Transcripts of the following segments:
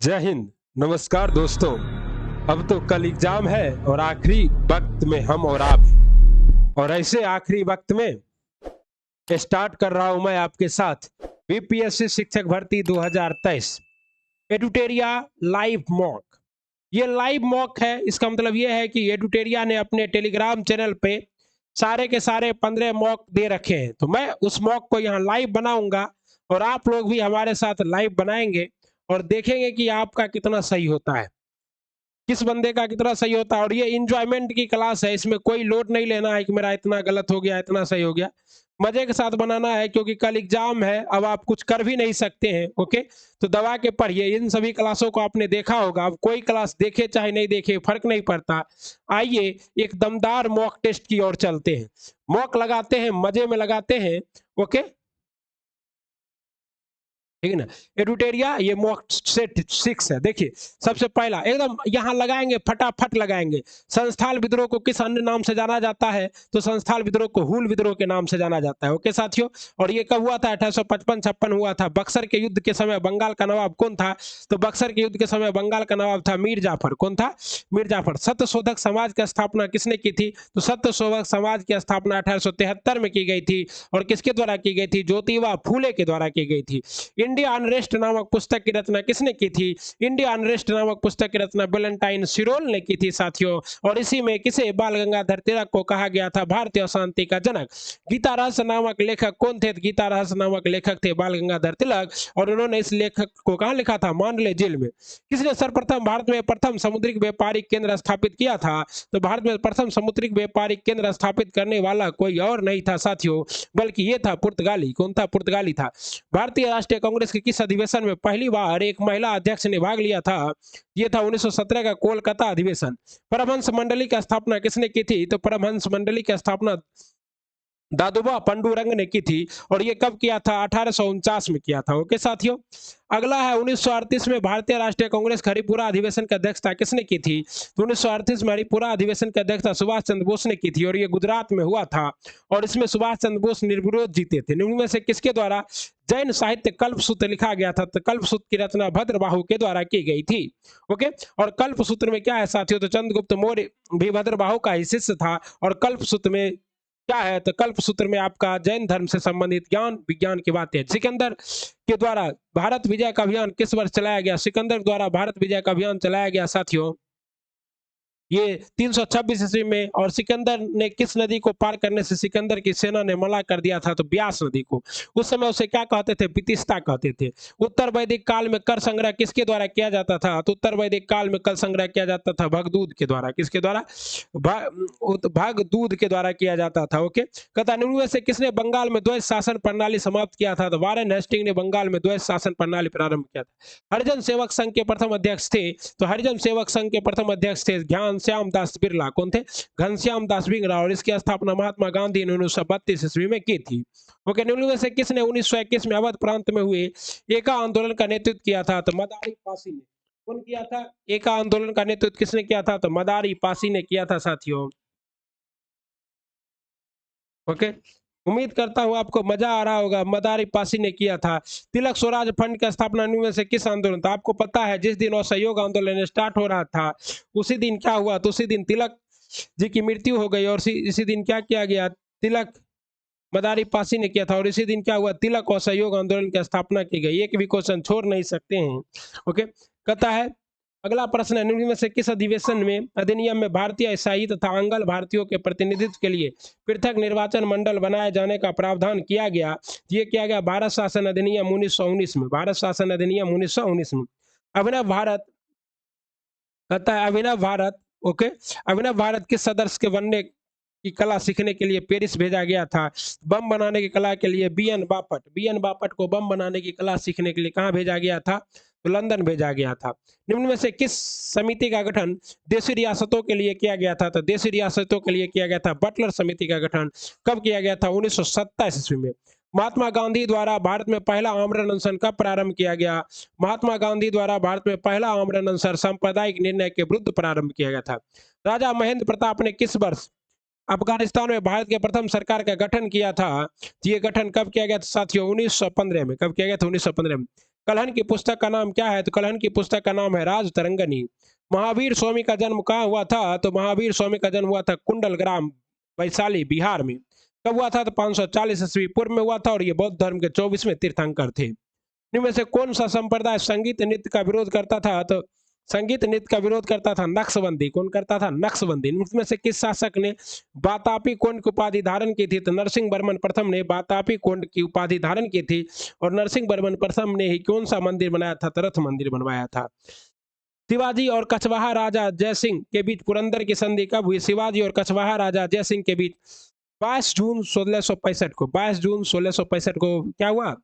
जय हिंद। नमस्कार दोस्तों। अब तो कल एग्जाम है और आखिरी वक्त में हम और आप हैं। और ऐसे आखिरी वक्त में स्टार्ट कर रहा हूं मैं आपके साथ बीपीएससी शिक्षक भर्ती 2023 एडुटेरिया लाइव मॉक। ये लाइव मॉक है। इसका मतलब ये है कि एडुटेरिया ने अपने टेलीग्राम चैनल पे सारे के सारे 15 मॉक दे रखे हैं। तो मैं उस मॉक को यहाँ लाइव बनाऊंगा और आप लोग भी हमारे साथ लाइव बनाएंगे और देखेंगे कि आपका कितना सही होता है, किस बंदे का कितना सही होता है। और ये इंजॉयमेंट की क्लास है, इसमें कोई लोड नहीं लेना है कि मेरा इतना गलत हो गया इतना सही हो गया। मजे के साथ बनाना है क्योंकि कल एग्जाम है, अब आप कुछ कर भी नहीं सकते हैं। ओके, तो दबा के पढ़िए। इन सभी क्लासों को आपने देखा होगा, अब कोई क्लास देखे चाहे नहीं देखे फर्क नहीं पड़ता। आइए एक दमदार मॉक टेस्ट की ओर चलते हैं। मॉक लगाते हैं, मजे में लगाते हैं। ओके, ठीक है ना। एडुटेरिया ये मॉक सेट 6 है। देखिए सबसे पहला एकदम यहाँ लगाएंगे, फटाफट लगाएंगे। संस्थाल विद्रोह को किस अन्य नाम से जाना जाता है? तो संस्थाल विद्रोह को हूल विद्रोह के नाम से जाना जाता है। ओके साथियों, और ये कब हुआ था? 1855-56 हुआ था। बक्सर के युद्ध के समय बंगाल का नवाब कौन था? तो बक्सर के युद्ध के समय बंगाल का नवाब था मीर जाफर। कौन था? मीर जाफर। सत्य शोधक समाज की स्थापना किसने की थी? तो सत्य शोधक समाज की स्थापना 1873 में की गई थी। और किसके द्वारा की गई थी? ज्योतिबा फूले के द्वारा की गई थी। इंडिया अनरेस्ट नामक पुस्तक की रचना किसने की थी? इंडिया अनरेस्ट नामक पुस्तक की रचना वैलेंटाइन सिरोल ने की थी साथियों। और इसी में किसे बाल गंगाधर तिलक को कहा गया था भारतीय शांति का जनक? गीता रहस्य नामक लेखक कौन थे? गीता रहस्य नामक लेखक थे बाल गंगाधर तिलक। और उन्होंने इस लेखक को कहाँ लिखा था? मांडले जेल में। किसने सर्वप्रथम भारत में प्रथम समुद्रिक व्यापारिक केंद्र स्थापित किया था? तो भारत में प्रथम समुद्रिक व्यापारिक केंद्र स्थापित करने वाला कोई और नहीं था साथियों, बल्कि ये था पुर्तगाली। कौन था? पुर्तगाली था। भारतीय राष्ट्रीय कांग्रेस के किस अधिवेशन में पहली बार एक महिला अध्यक्ष ने भाग लिया था? ये था 1917 का कोलकाता अधिवेशन। परमहंस मंडली की स्थापना किसने की थी? तो परमहंस मंडली की स्थापना दादोबा पंडुरंग ने की थी। और ये कब किया था? 1849 में किया था। ओके साथियों, अगला है 1938 में भारतीय राष्ट्रीय कांग्रेस का हरिपुरा अधिवेशन की अध्यक्षता किसने की थी? तो 1938 में हरिपुरा अधिवेशन की अध्यक्षता सुभाष चंद्र बोस ने की थी और ये गुजरात में हुआ था। और इसमें सुभाष चंद्र बोस निर्विरोध जीते थे। निम्न में से किसके द्वारा जैन साहित्य कल्पसूत्र लिखा गया था? तो कल्पसूत्र की रचना भद्रबाहु के द्वारा की गई थी। ओके, और कल्पसूत्र में क्या है साथियों? तो चंद्रगुप्त मौर्य भी भद्रबाहु का ही शिष्य था। और कल्पसूत्र में क्या है? तो कल्पसूत्र में आपका जैन धर्म से संबंधित ज्ञान विज्ञान की बातें। सिकंदर के द्वारा भारत विजय का अभियान किस वर्ष चलाया गया? सिकंदर द्वारा भारत विजय का अभियान चलाया गया साथियों ये 326 ईस्वी में। और सिकंदर ने किस नदी को पार करने से सिकंदर की सेना ने मना कर दिया था? तो ब्यास नदी को। उस समय उसे क्या कहते थे? बितिस्ता कहते थे। उत्तर वैदिक काल में कर संग्रह किसके द्वारा किया जाता था? तो उत्तर वैदिक काल में कर संग्रह किया जाता था भगदूद के द्वारा। किसके द्वारा? भगदूद के द्वारा किया जाता था। ओके, कहता निम्न में से किसने बंगाल में द्वैत शासन प्रणाली समाप्त किया था? तो वारेन हेस्टिंग ने बंगाल में द्वैत शासन प्रणाली प्रारंभ किया था। हरिजन सेवक संघ के प्रथम अध्यक्ष थे? तो हरिजन सेवक संघ के प्रथम अध्यक्ष थे घनश्याम दास बिरला। कौन थे? घनश्याम दास बिरला। और इसकी स्थापना महात्मा गांधी ने 1932 ईस्वी में की थी। ओके, निम्न में से किसने 1921 में अवध प्रांत में हुए एका आंदोलन का नेतृत्व किया था? तो मदारी पासी ने। कौन किया था? एका आंदोलन का नेतृत्व किसने किया था? तो मदारी पासी ने किया था साथियों। ओके, उम्मीद करता हूं आपको मजा आ रहा होगा। मदारी पासी ने किया था। तिलक स्वराज फंड की स्थापना निम्न में से किस आंदोलन था? आपको पता है जिस दिन असहयोग आंदोलन स्टार्ट हो रहा था उसी दिन क्या हुआ? तो उसी दिन तिलक जी की मृत्यु हो गई। और इसी दिन क्या किया गया? तिलक मदारी पासी ने किया था। और इसी दिन क्या हुआ? तिलक असहयोग आंदोलन की स्थापना की गई। एक भी क्वेश्चन छोड़ नहीं सकते हैं। ओके, कहता है अगला प्रश्न है निम्न में से किस अधिवेशन में अधिनियम में भारतीय ईसाई तथा आंग्ल भारतीयों के प्रतिनिधित्व के लिए पृथक निर्वाचन मंडल बनाए जाने का प्रावधान किया गया? ये किया गया भारत शासन अधिनियम 1919 में। भारत शासन अधिनियम 1919 में। अभिनव भारत, कहता है अभिनव भारत। ओके, अभिनव भारत किस सदस्य के बनने की कला सीखने के लिए पेरिस भेजा गया था? बम बनाने की कला के लिए B N Bapat. B N Bapat को बम बनाने की कला सीखने के लिए कहाँ भेजा गया था? तो लंदन भेजा गया था। निम्न में से किस समिति का गठन देशी रियासतों के लिए किया गया था? तो देशी रियासतों के लिए किया गया था बटलर समिति का गठन। कब किया गया था? 1927 ईस्वी में। महात्मा गांधी द्वारा भारत में पहला आमरण अनशन कब प्रारंभ किया गया? महात्मा गांधी द्वारा भारत में पहला आमरण अनशन सांप्रदायिक निर्णय के विरुद्ध प्रारंभ किया गया था। राजा महेंद्र प्रताप ने किस वर्ष अफगानिस्तान में भारत के प्रथम सरकार का गठन किया था, तो ये गठन कब किया गया था साथियों? 1915 में। कब किया गया था? 1915 में। कलहन की पुस्तक का नाम क्या है? तो कलहन की पुस्तक का नाम है राज तरंगनी। महावीर स्वामी का जन्म कहाँ हुआ था? तो महावीर स्वामी का जन्म हुआ था कुंडल ग्राम, वैशाली, बिहार में। कब हुआ था? तो 540 ईस्वी पूर्व में हुआ था, और ये बौद्ध धर्म के 24वें तीर्थंकर थे। इनमें से कौन सा संप्रदाय संगीत नृत्य का विरोध करता था? तो संगीत नृत्य का विरोध करता था नक्शबंदी। कौन करता था? नक्शबंदी। इनमें से किस शासक ने वातापी कोंड की उपाधि धारण की थी? तो नरसिंह वर्मन प्रथम ने वातापी कोंड की उपाधि धारण की थी, और नरसिंह वर्मन प्रथम ने ही कौन सा मंदिर बनाया था? तो रथ मंदिर बनवाया था। शिवाजी और कछवाहा राजा जयसिंह के बीच पुरंदर की संधि कब हुई? शिवाजी और कछवाहा राजा जयसिंह के बीच 22 जून 1665 को। 22 जून 1665 को क्या हुआ?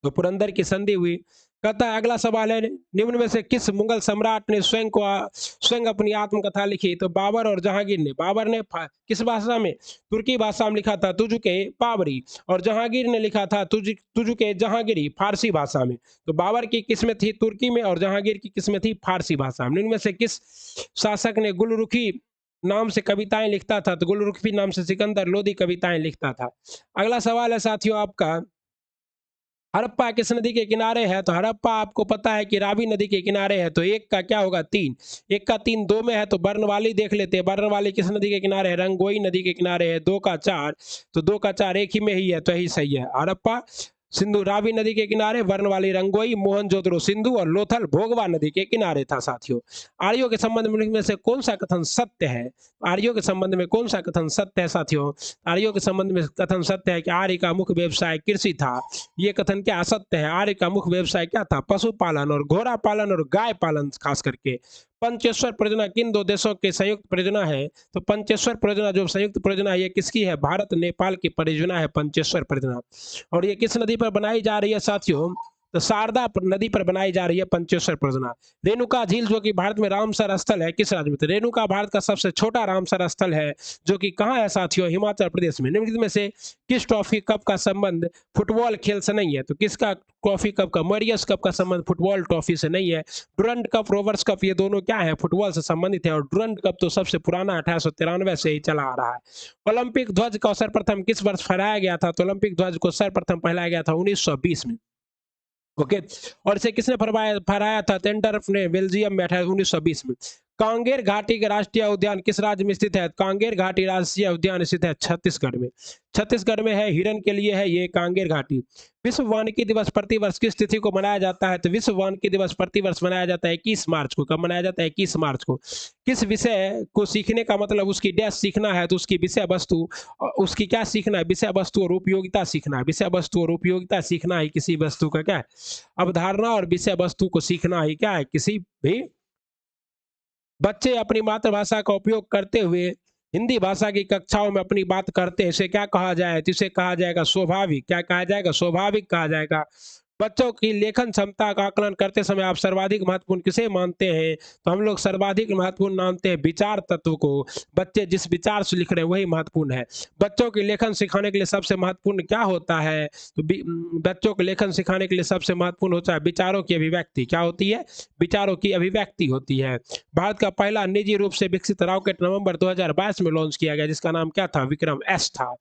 तो पुरंदर की संधि हुई। कहता है अगला सवाल है, निम्न में से किस मुगल सम्राट ने स्वयं अपनी आत्मकथा लिखी? तो बाबर और जहांगीर ने। बाबर ने किस भाषा में? तुर्की भाषा में लिखा था, तुजुके बाबरी। और जहांगीर ने लिखा था तुजुके जहांगीरी, फारसी भाषा में। तो बाबर की किस्में थी तुर्की में, और जहांगीर की किस्में थी फारसी भाषा में। इनमें से किस शासक ने गुलरुखी नाम से कविताएं लिखता था? तो गुलरुखी नाम से सिकंदर लोदी कविताएं लिखता था। अगला सवाल है साथियों आपका, हड़प्पा किस नदी के किनारे है? तो हड़प्पा आपको पता है कि रावी नदी के किनारे है। तो एक का क्या होगा? 3। एक का 3 2 में है, तो बर्नवाली देख लेते हैं। बर्नवाली किस नदी के किनारे है? रंगोई नदी के किनारे है। 2 का 4, तो 2 का 4 एक ही में ही है, तो यही सही है। हड़प्पा सिंधु रावी नदी के किनारे, वर्णवाली रंगोई, मोहनजोदड़ो सिंधु, और लोथल भोगवा नदी के किनारे था साथियों। आर्यों के संबंध में से कौन सा कथन सत्य है? आर्यों के संबंध में कौन सा कथन सत्य है साथियों? आर्यों के संबंध में कथन सत्य है कि आर्य का मुख्य व्यवसाय कृषि था। ये कथन क्या असत्य है? आर्य का मुख्य व्यवसाय क्या था? पशुपालन और घोड़ा पालन और गाय पालन खास करके। पंचेश्वर परियोजना किन 2 देशों के संयुक्त परियोजना है? तो पंचेश्वर परियोजना जो संयुक्त परियोजना है, ये किसकी है? भारत नेपाल की परियोजना है पंचेश्वर परियोजना। और ये किस नदी पर बनाई जा रही है साथियों? तो शारदा नदी पर बनाई जा रही है पंचेश्वर परियोजना। रेणुका झील जो कि भारत में रामसर स्थल है, किस राज्य में? तो रेणुका भारत का सबसे छोटा रामसर स्थल है, जो कि कहाँ है साथियों? हिमाचल प्रदेश में। निम्नलिखित में से किस ट्रॉफी कप का संबंध फुटबॉल खेल से नहीं है? तो किसका ट्रॉफी कप का? मॉरियस कप का संबंध फुटबॉल ट्रॉफी से नहीं है। डुरंड कप, रोवर्स कप, ये दोनों क्या है? फुटबॉल से संबंधित है। और डुरंड कप तो सबसे पुराना 1893 से ही चला आ रहा है। ओलंपिक ध्वज को सर्वप्रथम किस वर्ष फहराया गया था? तो ओलंपिक ध्वज को सर्वप्रथम फहराया गया था 1920 में। ओके, और इसे किसने फहराया था? टेंडरफ ने, बेल्जियम में 1920 में। कांगेर घाटी के राष्ट्रीय उद्यान किस राज्य में स्थित है? कांगेर घाटी राष्ट्रीय उद्यान स्थित है छत्तीसगढ़ में। छत्तीसगढ़ में है, हिरन के लिए है ये कांगेर घाटी। विश्व वानिकी दिवस प्रतिवर्ष किस तिथि को मनाया जाता है? तो विश्व वानिकी दिवस प्रतिवर्ष मनाया जाता है 21 मार्च को। कब मनाया जाता है? 21 मार्च को। किस विषय को सीखने का मतलब उसकी डैश सीखना है, तो उसकी विषय वस्तु, उसकी क्या सीखना है? विषय वस्तु और उपयोगिता सीखना है। विषय वस्तु और उपयोगिता सीखना है किसी वस्तु का क्या है? अवधारणा और विषय वस्तु को सीखना ही क्या है? किसी भी बच्चे अपनी मातृभाषा का उपयोग करते हुए हिंदी भाषा की कक्षाओं में अपनी बात करते हैं, इसे क्या कहा जाए? तो इसे कहा जाएगा स्वाभाविक। क्या कहा जाएगा? स्वाभाविक कहा जाएगा। बच्चों की लेखन क्षमता का आकलन करते समय आप सर्वाधिक महत्वपूर्ण किसे मानते हैं? तो हम लोग सर्वाधिक महत्वपूर्ण मानते हैं विचार तत्व को। बच्चे जिस विचार से लिख रहे हैं वही महत्वपूर्ण है। बच्चों की लेखन सिखाने के लिए सबसे महत्वपूर्ण क्या होता है? तो बच्चों को लेखन सिखाने के लिए सबसे महत्वपूर्ण होता है विचारों की अभिव्यक्ति। क्या होती है? विचारों की अभिव्यक्ति होती है। भारत का पहला निजी रूप से विकसित रॉकेट नवंबर 2022 में लॉन्च किया गया, जिसका नाम क्या था? विक्रम एस था।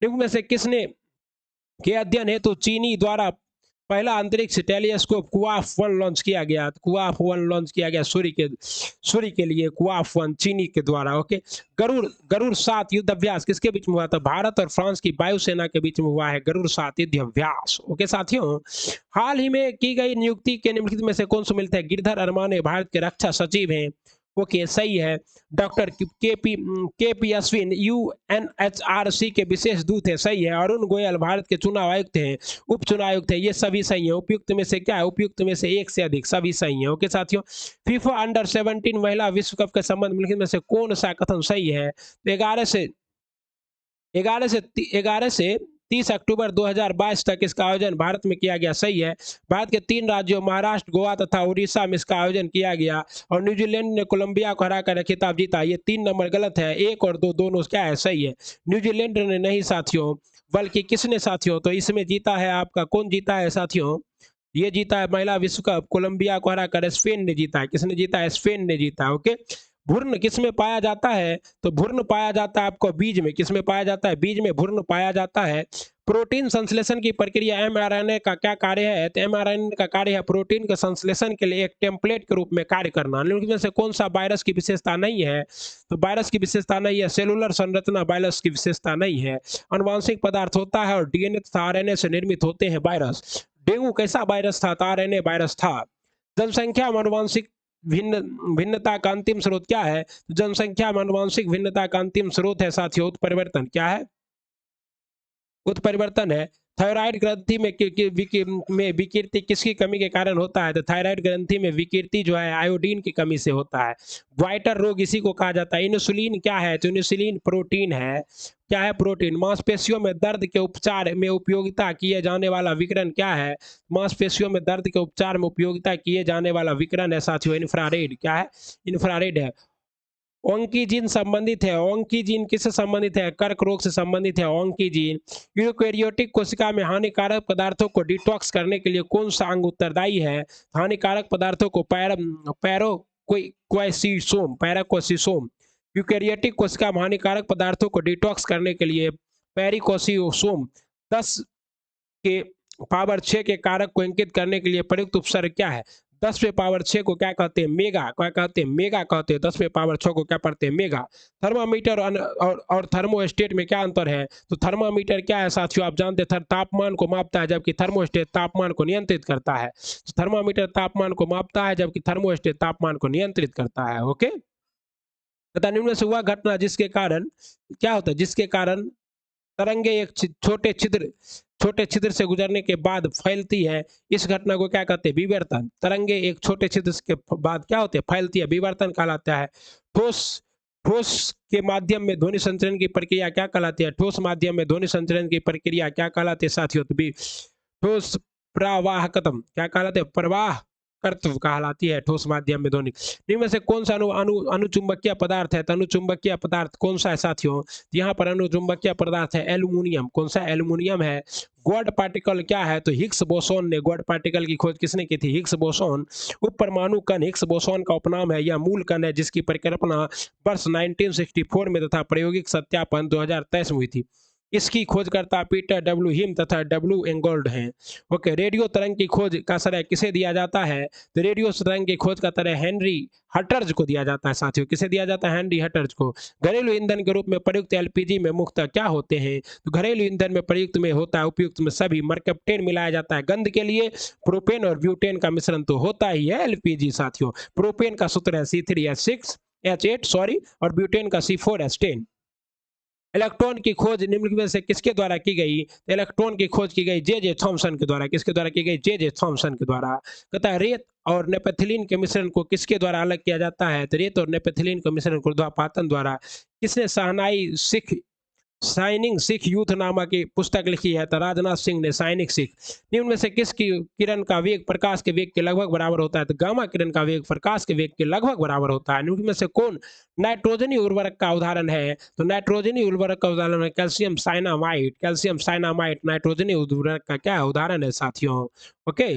निम्न में से किसने के अध्ययन हेतु चीनी द्वारा पहला अंतरिक्ष टेलीस्कोप कुआफ 1 लॉन्च किया गया? कुआफ 1 लॉन्च किया गया सूर्य के लिए। कुआफ 1 चीनी के द्वारा। ओके, गरुड़ 7 युद्ध अभ्यास किसके बीच में हुआ था? भारत और फ्रांस की वायुसेना के बीच में हुआ है गरुड़ 7 युद्ध अभ्यास। ओके साथियों, हाल ही में की गई नियुक्ति के निम्नलिखित में से कौन से मिलते हैं? गिरधर अरमाने भारत के रक्षा सचिव हैं। ओके, सही है। डॉक्टर के पी अश्विन UNHRC के विशेष दूत है। सही है। अरुण गोयल भारत के चुनाव आयुक्त हैं, उप चुनाव आयुक्त है। ये सभी सही है। उपयुक्त में से क्या है? उपयुक्त में से एक से अधिक, सभी सही है। ओके साथियों, फीफा अंडर 17 महिला विश्व कप के संबंध में से कौन सा कथन सही है? तो 11 से 30 अक्टूबर 2022 तक इसका आयोजन भारत में किया गया। सही है। भारत के 3 राज्यों महाराष्ट्र, गोवा तथा उड़ीसा में इसका आयोजन किया गया, और न्यूजीलैंड ने कोलंबिया को हराकर खिताब जीता। ये 3 नंबर गलत है। 1 और 2 दोनों क्या है? सही है। न्यूजीलैंड ने नहीं साथियों, बल्कि किसने साथियों? तो इसमें जीता है आपका, कौन जीता है साथियों? ये जीता है महिला विश्व कप, कोलंबिया को हराकर स्पेन ने जीता है। किसने जीता है? स्पेन ने जीता है। ओके, भ्रूण किस में पाया जाता है? तो भ्रूण पाया जाता है आपको बीज में। किस में पाया जाता है? बीज में भ्रूण पाया जाता है। प्रोटीन संश्लेषण की प्रक्रिया एमआरएनए का क्या कार्य है? तो एमआरएनए का कार्य है प्रोटीन के संश्लेषण के लिए एक टेम्पलेट के रूप में कार्य करना। निम्न में से कौन सा वायरस की विशेषता नहीं है? तो वायरस की विशेषता नहीं है, सेलुलर संरचना वायरस की विशेषता नहीं है। आनुवांशिक पदार्थ होता है और डीएनए तथा आरएनए से निर्मित होते हैं वायरस। डेंगू कैसा वायरस था? तो आरएनए वायरस था। जनसंख्या में आनुवांशिक भिन्नता का अंतिम स्रोत क्या है? जनसंख्या में आनुवांशिक भिन्नता का अंतिम स्रोत है साथियों उत्परिवर्तन। क्या है? उत्परिवर्तन है। थायराइड ग्रंथि में विकृति किसकी कमी के कारण होता है? तो थायराइड ग्रंथि में विकृति जो है आयोडीन की कमी से होता है। ग्वाइटर रोग इसी को कहा जाता है। इंसुलिन क्या है? तो इंसुलिन प्रोटीन है। क्या है? प्रोटीन। मांसपेशियों में दर्द के उपचार में उपयोगिता किए जाने वाला विकिरण क्या है? मांसपेशियों में दर्द के उपचार में उपयोगिता किए जाने वाला विकिरण है साथियों इंफ्रारेड। क्या है? इंफ्रारेड है। ओंकीजीन संबंधित है। ओंकीजीन किससे संबंधित है? कर्क रोग से संबंधित है ओंकीजीन। यूकेरियोटिक कोशिका में हानिकारक पदार्थों को डिटॉक्स करने के लिए कौन सा अंग उत्तरदायी है? हानिकारक पदार्थों को पैराकोसिसोम। यूकेरियोटिक कोशिका में हानिकारक पदार्थों को डिटॉक्स करने के लिए पेरिकोसिसोम 10 के पावर 6 के कारक को इंगित करने के लिए प्रयुक्त उपसर्ग क्या है? 10 पे पावर 6 को क्या कहते हैं? मेगा। क्या कहते हैं? मेगा कहते हैं। 10 पे पावर 6 को क्या पढ़ते हैं? मेगा। थर्मामीटर और थर्मोस्टेट में क्या अंतर है? तो थर्मामीटर क्या है साथियों? आप जानते हैं तापमान को मापता है, जबकि थर्मोस्टेट तापमान को नियंत्रित करता है। तो थर्मामीटर तापमान को मापता है, जबकि थर्मोस्टेट तापमान को नियंत्रित करता है। ओके, तथा निम्न से हुआ घटना जिसके कारण क्या होता है? जिसके कारण तरंगे एक छोटे छिद्र से गुजरने के बाद फैलती है, इस घटना को क्या कहते हैं? विवर्तन। तरंगे एक छोटे छिद्र के बाद क्या होते हैं? फैलती है, विवर्तन कहलाता है। ठोस ठोस के माध्यम में ध्वनि संचरण की प्रक्रिया क्या कहलाती है? ठोस माध्यम में ध्वनि संचरण की प्रक्रिया क्या कहलाती है साथियों? तो भी ठोस प्रवाहकत्व क्या कहलाते हैं? प्रवाह कर्तव्य कहलाती है ठोस माध्यम में ध्वनि। इनमें से कौन सा अनुचुंबकीय पदार्थ है? तो अनुचुंबकीय पदार्थ कौन सा है साथियों? यहाँ पर अनुचुंबकीय पदार्थ है एल्यूमिनियम। कौन सा? एल्यूमिनियम है। गॉड पार्टिकल क्या है? तो हिग्स बोसोन ने गॉड पार्टिकल की खोज किसने की थी? Higgs boson. उप परमाणु कण हिग्स बोसोन का उपनाम है। यह मूल कण है जिसकी परिकल्पना वर्ष 1964 में तथा प्रायोगिक सत्यापन 2023 में हुई थी। इसकी खोजकर्ता पीटर डब्ल्यू हिम तथा डब्ल्यू एंगोल्ड हैं। ओके, रेडियो तरंग की खोज का श्रेय किसे दिया जाता है? तो रेडियो तरंग की खोज का श्रेय हेनरी हटर्ज को दिया जाता है साथियों। किसे दिया जाता है? हेनरी हटर्ज को। घरेलू ईंधन के रूप में प्रयुक्त एलपीजी में मुख्यतः क्या होते हैं? तो घरेलू ईंधन में प्रयुक्त में होता है, उपयुक्त में सभी मरकप्टेन मिलाया जाता है। गंध के लिए प्रोपेन और ब्यूटेन का मिश्रण तो होता ही है एलपीजी साथियों। प्रोपेन का सूत्र है C3H6H8 सॉरी, और ब्यूटेन का C4H10। इलेक्ट्रॉन की खोज निम्न में से किसके द्वारा की गई? तो इलेक्ट्रॉन की खोज की गई जे थॉमसन के द्वारा। किसके द्वारा की गई? जे थॉमसन के द्वारा। कहता है रेत और नेपथिलीन के मिश्रण को किसके द्वारा अलग किया जाता है? तो रेत और नेपथिलीन के मिश्रण को ऊर्ध्वापातन द्वारा। किसने शाइनिंग सिख यूथ नामक की पुस्तक लिखी है? तो राजनाथ सिंह ने शाइनिंग सिख। निम्न में से किस की किरण का वेग प्रकाश के वेग के लगभग बराबर होता है? तो गामा किरण का वेग प्रकाश के वेग के लगभग बराबर होता है। निम्न में से कौन नाइट्रोजनी उर्वरक का उदाहरण है? तो नाइट्रोजनी उर्वरक का उदाहरण है कैल्शियम साइनामाइड। कैल्शियम साइनामाइड नाइट्रोजनी उर्वरक का क्या उदाहरण है साथियों? ओके,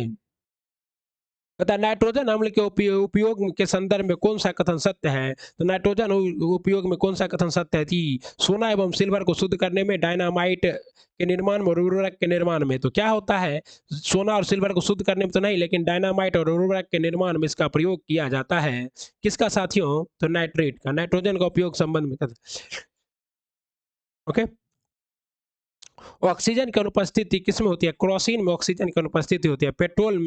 तथा नाइट्रोजन अम्ल के उपयोग के संदर्भ में कौन सा कथन सत्य है? तो नाइट्रोजन उपयोग में कौन सा कथन सत्य है? कि सोना एवं सिल्वर को शुद्ध करने में, डायनामाइट के निर्माण में और उर्वरक के निर्माण में। तो क्या होता है? सोना और सिल्वर को शुद्ध करने में तो नहीं, लेकिन डायनामाइट और उर्वरक के निर्माण में इसका प्रयोग किया जाता है। किसका साथियों? तो नाइट्रेट का। नाइट्रोजन का उपयोग संबंध में। ओके, ऑक्सीजन की अनुपस्थिति किसमें होती है? क्रोसिन में ऑक्सीजन की अनुपस्थिति होती है। पेट्रोल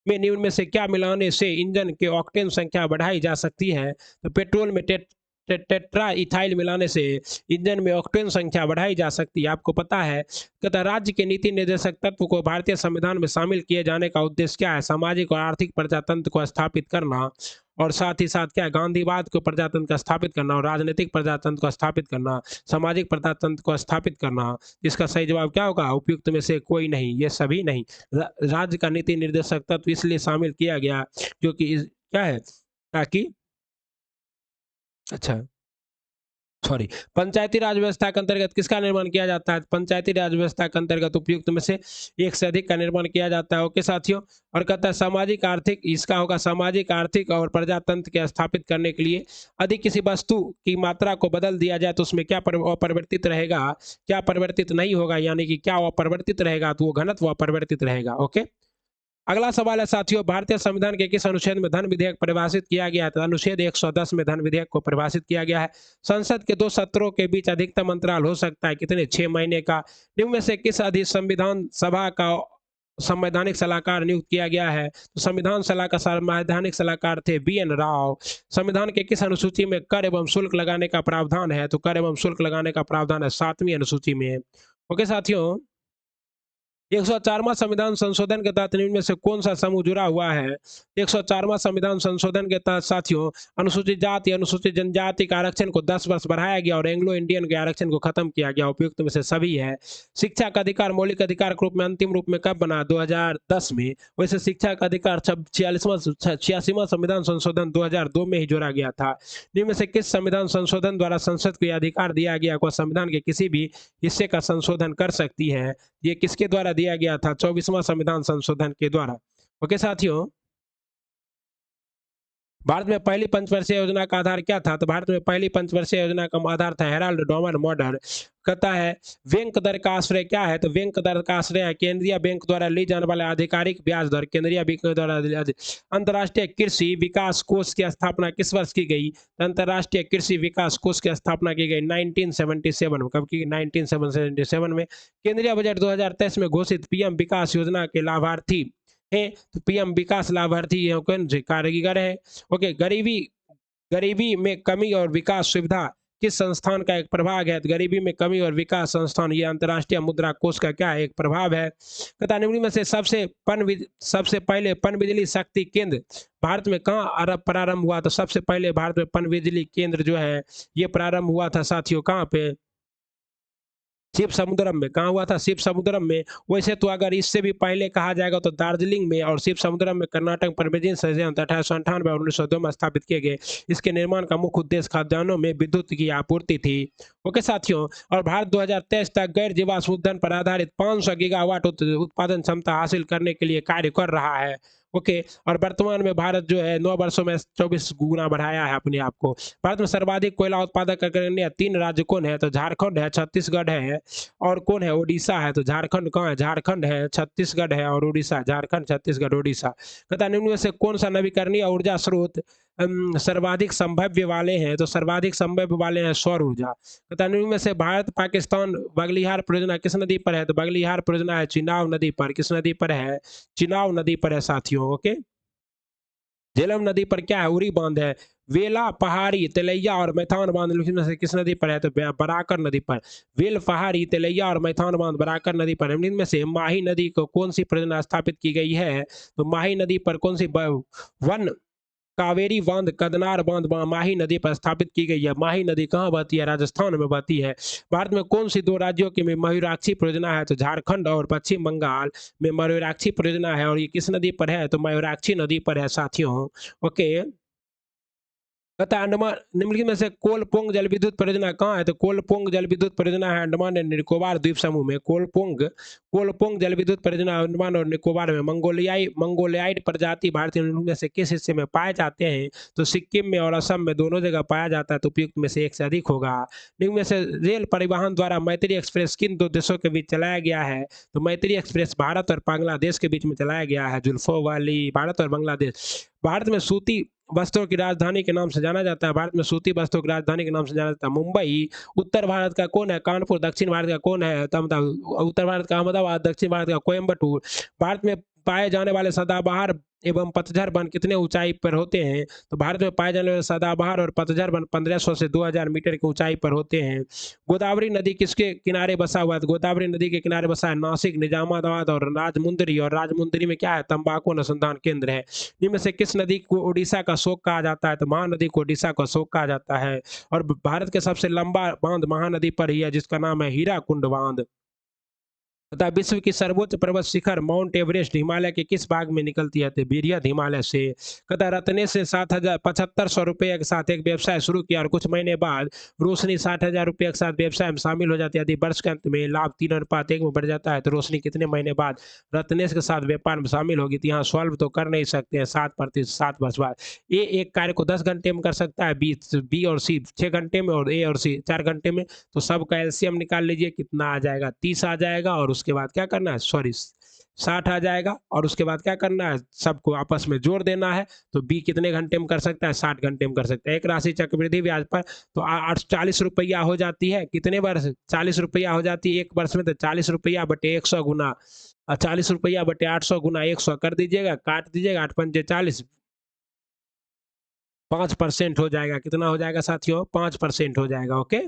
में निम्न में से क्या मिलाने से इंजन के ऑक्टेन संख्या बढ़ाई जा सकती है? तो पेट्रोल में टेट्रा इथाइल मिलाने से इंजन में ऑक्टेन संख्या बढ़ाई जा सकती है। आपको पता है कहता राज्य के नीति निर्देशक तत्व को भारतीय संविधान में शामिल किए जाने का उद्देश्य क्या है? सामाजिक और आर्थिक प्रजातंत्र को स्थापित करना, और साथ ही साथ क्या है? गांधीवाद को प्रजातंत्र का स्थापित करना और राजनीतिक प्रजातंत्र को स्थापित करना, सामाजिक प्रजातंत्र को स्थापित करना। इसका सही जवाब क्या होगा? उपयुक्त में से कोई नहीं, ये सभी नहीं। राज्य का नीति निर्देशक तत्व इसलिए शामिल किया गया क्योंकि क्या है? ताकि अच्छा सॉरी, पंचायती राज व्यवस्था के अंतर्गत किसका निर्माण किया जाता है? पंचायती राज व्यवस्था के अंतर्गत उपयुक्त में से एक से अधिक का निर्माण किया जाता है। ओके साथियों, और कहता है सामाजिक आर्थिक, इसका होगा सामाजिक आर्थिक और प्रजातंत्र के स्थापित करने के लिए यदि किसी वस्तु की मात्रा को बदल दिया जाए तो उसमें क्या अपरिवर्तित रहेगा, क्या परिवर्तित नहीं होगा, यानी कि क्या अपरिवर्तित रहेगा, तो वो घनत्व अपरिवर्तित रहेगा। ओके, अगला सवाल है साथियों, भारतीय संविधान के किस अनुच्छेद में धन विधेयक परिभाषित किया गया है? तो अनुच्छेद 110 में धन विधेयक को परिभाषित किया गया है। संसद के 2 सत्रों के बीच अधिकतम अंतराल हो सकता है कितने? 6 महीने का। निम्न में से किस संविधान सभा का संवैधानिक सलाहकार नियुक्त किया गया है? तो संविधान सभा का संवैधानिक सलाहकार थे BN राव। संविधान के किस अनुसूची में कर एवं शुल्क लगाने का प्रावधान है? तो कर एवं शुल्क लगाने का प्रावधान है 7वीं अनुसूची में। ओके साथियों, 104वां संविधान संशोधन के तहत निम्न में से कौन सा समूह जुड़ा हुआ है? 104वां संविधान संशोधन के तहत साथियों अनुसूचित जाति, अनुसूचित जनजाति का आरक्षण को 10 वर्ष बढ़ाया गया और एंग्लो इंडियन के आरक्षण को खत्म किया गया। उपयुक्त में से सभी है। शिक्षा का अधिकार मौलिक अधिकार के रूप में अंतिम रूप में कब बना? 2010 में। वैसे शिक्षा का अधिकार 86वां संविधान संशोधन 2002 में ही जोड़ा गया था। निम्न में से किस संविधान संशोधन द्वारा संसद को यह अधिकार दिया गया कि संविधान के किसी भी हिस्से का संशोधन कर सकती है? ये किसके द्वारा दिया गया था? 24वां संविधान संशोधन के द्वारा। ओके साथियों, भारत में पहली पंचवर्षीय योजना का आधार क्या था? तो भारत में पहली पंचवर्षीय योजना का आधार था हेराल्ड डोमन मॉडल। कहता है बैंक दर का आश्रय क्या है? तो बैंक दर का आश्रय है केंद्रीय बैंक द्वारा ली जाने वाला आधिकारिक ब्याज दर। केंद्रीय बैंक द्वारा अंतर्राष्ट्रीय कृषि विकास कोष की स्थापना किस वर्ष की गई? अंतर्राष्ट्रीय कृषि विकास कोष की स्थापना की गई 1977 में। कब की? 1977 में। केंद्रीय बजट 2023 में घोषित PM विकास योजना के लाभार्थी है, तो PM विकास लाभार्थी कौन से? कारीगर है। ओके, गरीबी गरीबी में कमी और विकास सुविधा किस संस्थान का एक प्रभाग है? तो गरीबी में कमी और विकास संस्थान, ये अंतर्राष्ट्रीय मुद्रा कोष का क्या है? एक प्रभाव है। कहता निम्न में से सबसे पहले पन बिजली शक्ति केंद्र भारत में कहाँ प्रारंभ हुआ? तो सबसे पहले भारत में पन बिजली केंद्र जो है ये प्रारंभ हुआ था साथियों, कहाँ पे? शिव समुद्रम में। कहाँ हुआ था? शिव समुद्रम में। वैसे तो अगर इससे भी पहले कहा जाएगा तो दार्जिलिंग में, और शिव समुद्रम में कर्नाटक परवेजिन संयंत्र 1898 और 1902 में स्थापित किए गए। इसके निर्माण का मुख्य उद्देश्य खाद्यान्नों में विद्युत की आपूर्ति थी। ओके साथियों, और भारत 2023 तक गैर जीवाश्म ईंधन पर आधारित 500 गीगावाट उत्पादन क्षमता हासिल करने के लिए कार्य कर रहा है। ओके, और वर्तमान में भारत जो है 9 वर्षों में 24 गुना बढ़ाया है अपने आप को। भारत में सर्वाधिक कोयला उत्पादक करने 3 राज्य कौन है? तो झारखंड है, छत्तीसगढ़ है और कौन है? उड़ीसा है। तो झारखंड कहाँ है? झारखंड है, छत्तीसगढ़ है और उड़ीसा। झारखंड, छत्तीसगढ़, उड़ीसा। कहता निम्न में से कौन सा नवीकरणीय ऊर्जा स्रोत सर्वाधिक संभाव्य वाले हैं? तो सर्वाधिक संभाव्य वाले हैं सौर ऊर्जा। कहता निम्न में से भारत पाकिस्तान बगलिहार परियोजना किस नदी पर है? तो बगलिहार परियोजना है चिनाब नदी पर। किस नदी पर है? चिनाब नदी पर है साथियों। ओके, झेलम नदी पर क्या है? उरी बांध है। वेला, पहाड़ी, तेलैया और मैथान बांध में से किस नदी पर है? तो बराकर नदी पर। वेल, पहाड़ी, तेलैया और मैथान बांध बराकर नदी पर। इनमें से माही नदी को कौन सी परियोजना स्थापित की गई है? तो माही नदी पर कौन सी? वन कावेरी बांध, कदनार बांध माही नदी पर स्थापित की गई है। माही नदी कहाँ बहती है? राजस्थान में बहती है। भारत में कौन सी 2 राज्यों की में मयूराक्षी परियोजना है? तो झारखंड और पश्चिम बंगाल में मयूराक्षी परियोजना है। और ये किस नदी पर है? तो मयूराक्षी नदी पर है साथियों। ओके, कहता है अंडमान निम्नलिखित में से कोलपोंग जल विद्युत परियोजना कहाँ है? तो कोलपोंग जल विद्युत परियोजना है अंडमान एंड निकोबार द्वीप समूह में। कोलपोंग जल विद्युत परियोजना अंडमान और निकोबार में। मंगोलियाइड प्रजाति भारतीय में से किस हिस्से में पाए जाते हैं? तो सिक्किम में और असम में, दोनों जगह पाया जाता है। तो उपयुक्त में से एक से अधिक होगा। निम्न में से रेल परिवहन द्वारा मैत्री एक्सप्रेस किन 2 देशों के बीच चलाया गया है? तो मैत्री एक्सप्रेस भारत और बांग्लादेश के बीच में चलाया गया है। जुल्फों वाली, भारत और बांग्लादेश। भारत में सूती वस्त्रों की राजधानी के नाम से जाना जाता है। भारत में सूती वस्त्रों की राजधानी के नाम से जाना जाता है मुंबई। उत्तर भारत का कौन है? कानपुर। दक्षिण भारत का कौन है? तो उत्तर भारत का अहमदाबाद, दक्षिण भारत का कोयम्बटूर। भारत में पाए जाने वाले सदाबहार एवं पतझड़ वन कितने ऊंचाई पर होते हैं? तो भारत में पाए जाने वाले सदाबहार और पतझड़ वन 1500 से 2000 मीटर की ऊंचाई पर होते हैं। गोदावरी नदी किसके किनारे बसा हुआ है? तो गोदावरी नदी के किनारे बसा है नासिक, निजामाबाद और राजमुंदरी। और राजमुंदरी में क्या है? तंबाकू अनुसंधान केंद्र है। इनमें से किस नदी को उड़ीसा का शोक कहा जाता है? तो महानदी को उड़ीसा का शोक कहा जाता है। और भारत के सबसे लंबा बांध महानदी पर ही है जिसका नाम है हीराकुंड बांध। तथा विश्व की सर्वोच्च पर्वत शिखर माउंट एवरेस्ट हिमालय के किस भाग में निकलती है? तो बृहद हिमालय से। कहता रत्ने से 7,7500 रुपये के साथ एक व्यवसाय शुरू किया और कुछ महीने बाद रोशनी 60,000 रुपये के साथ व्यवसाय में शामिल हो जाती है। यदि वर्ष के अंत में लाभ 3:1 में बढ़ जाता है तो रोशनी कितने महीने बाद रत्नेश के साथ व्यापार में शामिल होगी? तो यहाँ सॉल्व तो कर नहीं सकते हैं। 7 वर्ष बाद ए एक कार्य को 10 घंटे में कर सकता है, बी और सी 6 घंटे में, और ए और सी 4 घंटे में। तो सब का एलसीएम निकाल लीजिए, कितना आ जाएगा? 30 आ जाएगा। और उसके बाद क्या करना है, सॉरी 60 आ जाएगा। और उसके बाद क्या करना है, सबको आपस में जोड़ देना है। तो बी कितने घंटे में कर सकता है? 60 घंटे में कर सकता है। एक राशि चक्रवृद्धि ब्याज पर तो 40 रुपया हो जाती है। कितने वर्ष? 40 रुपया हो जाती है एक वर्ष में। तो 40 रुपया बटे 100 गुना 40 रुपया बटे 800 गुना 100 कर दीजिएगा, काट दीजिएगा। 8×5 = 40, 5% हो जाएगा। कितना हो जाएगा साथियों? 5% हो जाएगा। ओके।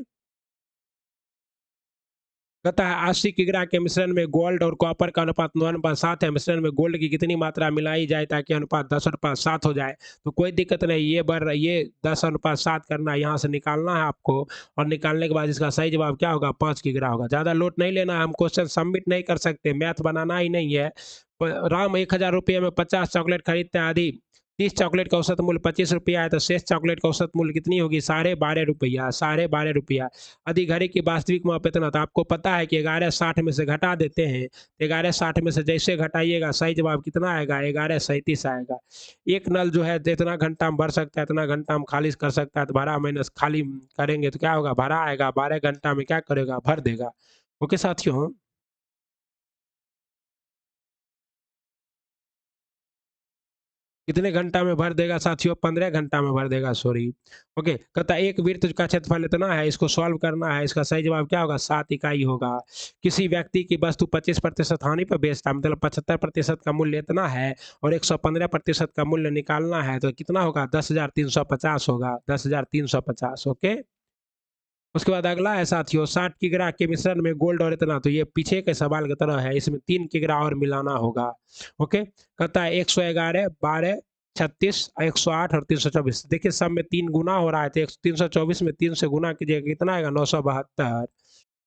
कहता है 80 किग्रा के मिश्रण में गोल्ड और कॉपर का अनुपात 9:7 है। मिश्रण में गोल्ड की कितनी मात्रा मिलाई जाए ताकि अनुपात 10:7 हो जाए? तो कोई दिक्कत नहीं, ये बढ़ रही है, 10:7 करना है, यहाँ से निकालना है आपको। और निकालने के बाद इसका सही जवाब क्या होगा? 5 किग्रा होगा। ज़्यादा लोड नहीं लेना है, हम क्वेश्चन सबमिट नहीं कर सकते, मैथ बनाना ही नहीं है। राम 1000 रुपये में 50 चॉकलेट खरीदते हैं। आदि 30 चॉकलेट का औसत मूल्य 25 रुपया है, तो शेष चॉकलेट का औसत मूल्य कितनी होगी? 12.5 रुपया। 12.5 रुपया। यदि घड़ी की वास्तविक माप इतना, तो आपको पता है कि 11:60 में से घटा देते हैं। 11:60 में से जैसे घटाइएगा सही जवाब कितना आएगा? 11:37 आएगा। एक नल जो है जितना घंटा में भर सकता है इतना घंटा में खाली कर सकता है। तो 12 माइनस खाली करेंगे तो क्या होगा? भरा आएगा। 12 घंटा में क्या करेगा? भर देगा। ओके साथियों। कितने घंटा में भर देगा साथियों? 15 घंटा में भर देगा, सॉरी। ओके। कहता है एक वृत्त का क्षेत्रफल इतना है, इसको सॉल्व करना है। इसका सही जवाब क्या होगा? 7 इकाई होगा। किसी व्यक्ति की वस्तु 25% हानि पर बेचता है, मतलब 75% का मूल्य इतना है और 115% का मूल्य निकालना है, तो कितना होगा? 10,350 होगा। 10,350। ओके। उसके बाद अगला है साथियों 60 किग्रा के मिश्रण में गोल्ड और इतना, तो ये पीछे के सवाल की तरह है, इसमें 3 किग्रा और मिलाना होगा। ओके। कहता है 111, 12, 36, 108 और 324। देखिए सब में 3 गुना हो रहा है, तो 324 में 3 से गुना कीजिएगा, कितना आएगा? 972।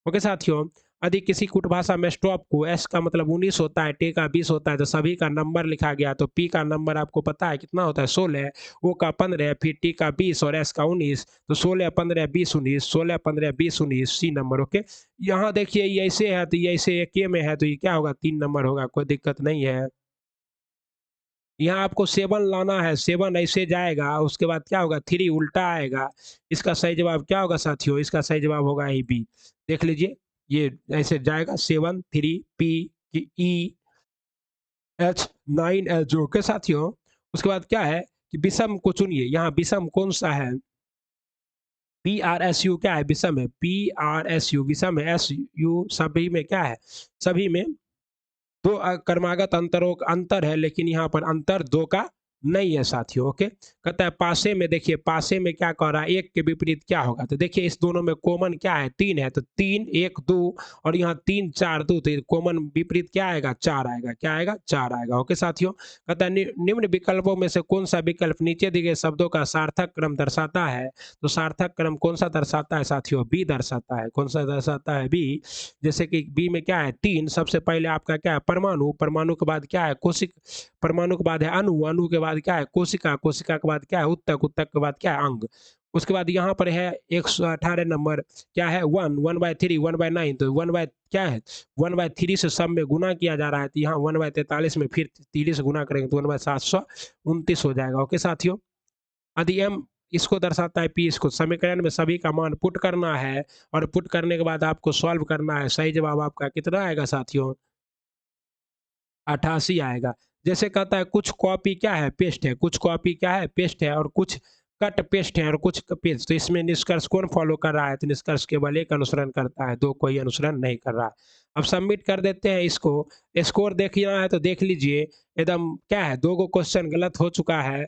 ओके साथियों। यदि किसी कूटभाषा में स्टॉप को एस का मतलब 19 होता है, टे का 20 होता है, तो सभी का नंबर लिखा गया, तो पी का नंबर आपको पता है कितना होता है? 16, ओ का 15, फिर टी का 20 और एस का 19। तो 16, 15, 20, 19, 16, 15, 20, 19, सी नंबर। ओके। यहाँ देखिए ये ऐसे है, तो ये ऐसे एक में है, तो ये क्या होगा? 3 नंबर होगा, कोई दिक्कत नहीं है। यहाँ आपको 7 लाना है, 7 ऐसे जाएगा, उसके बाद क्या होगा? 3 उल्टा आएगा। इसका सही जवाब क्या होगा साथियों? इसका सही जवाब होगा ए बी। देख लीजिए, ये ऐसे जाएगा 7, 3, पी, ई, एच, 9 एच जो के साथियों। उसके बाद क्या है कि विषम को चुनिए। यहाँ विषम कौन सा है? पी आर एस यू क्या है? विषम है। पी आर एस यू विषम है। एस यू सभी में क्या है? सभी में दो क्रमागत अंतरों का अंतर है, लेकिन यहाँ पर अंतर दो का नहीं है साथियों। ओके। कहता है पासे में, देखिए पासे में क्या कह रहा है? एक के विपरीत क्या होगा? तो देखिए इस दोनों में कॉमन क्या है? 3 है, तो 3, 1, 2 और यहाँ 3, 4, 2, तो कॉमन विपरीत क्या आएगा? 4 आएगा। क्या आएगा? 4 आएगा। ओके साथियों। कहता है निम्न विकल्पों में से कौन सा विकल्प नीचे दिए गए शब्दों का सार्थक क्रम दर्शाता है? तो सार्थक क्रम कौन सा दर्शाता है साथियों? बी दर्शाता है। कौन सा दर्शाता है? बी। जैसे कि बी में क्या है? 3, सबसे पहले आपका क्या है? परमाणु। परमाणु के बाद क्या है? कोशिक। परमाणु के बाद है अणु। अणु के बाद क्या है? कोशिका। कोशिका के बाद क्या है? उत्तक। उत्तक के बाद क्या है? अंग। उसके बाद यहाँ पर है 118 नंबर, क्या है? 1/3, 1/9, तो 1 क्या है? 1/3 से सब में गुना किया जा रहा है, तो यहाँ 1/43 में फिर 30 से गुना करेंगे तो 1/729 हो जाएगा। ओके साथियों। यदि एम इसको दर्शाता है, पी इसको, समीकरण में सभी का मान पुट करना है और पुट करने के बाद आपको सॉल्व करना है। सही जवाब आपका कितना आएगा साथियों? 88 आएगा। जैसे कहता है कुछ कॉपी क्या है? पेस्ट है। कुछ कॉपी क्या है? पेस्ट है। और कुछ कट पेस्ट है और कुछ पेस्ट, तो इसमें निष्कर्ष कौन फॉलो कर रहा है? तो निष्कर्ष केवल एक अनुसरण करता है, दो कोई अनुसरण नहीं कर रहा है। अब सबमिट कर देते हैं इसको। स्कोर देखना है तो देख लीजिए, एकदम क्या है? 2 गो क्वेश्चन गलत हो चुका है।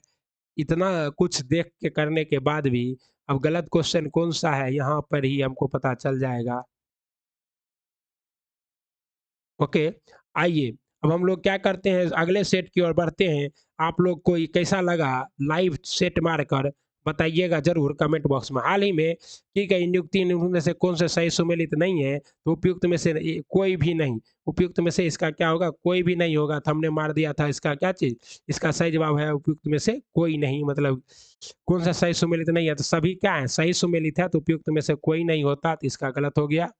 इतना कुछ देख के करने के बाद भी अब गलत क्वेश्चन कौन सा है यहाँ पर ही हमको पता चल जाएगा। ओके। आइए अब हम लोग क्या करते हैं, अगले सेट की ओर बढ़ते हैं। आप लोग को ये कैसा लगा लाइव सेट मारकर? बताइएगा जरूर कमेंट बॉक्स में। हाल ही में की गई नियुक्ति में से कौन से सही सुमेलित नहीं है, तो उपयुक्त में से कोई भी नहीं, उपयुक्त में से इसका क्या होगा, कोई भी नहीं होगा। तो हमने मार दिया था इसका क्या चीज, इसका सही जवाब है उपयुक्त में से कोई नहीं। मतलब कौन सा सही सुमेलित नहीं है, तो सभी क्या है, सही सुमेलित है, तो उपयुक्त में से कोई नहीं होता, तो इसका गलत हो गया।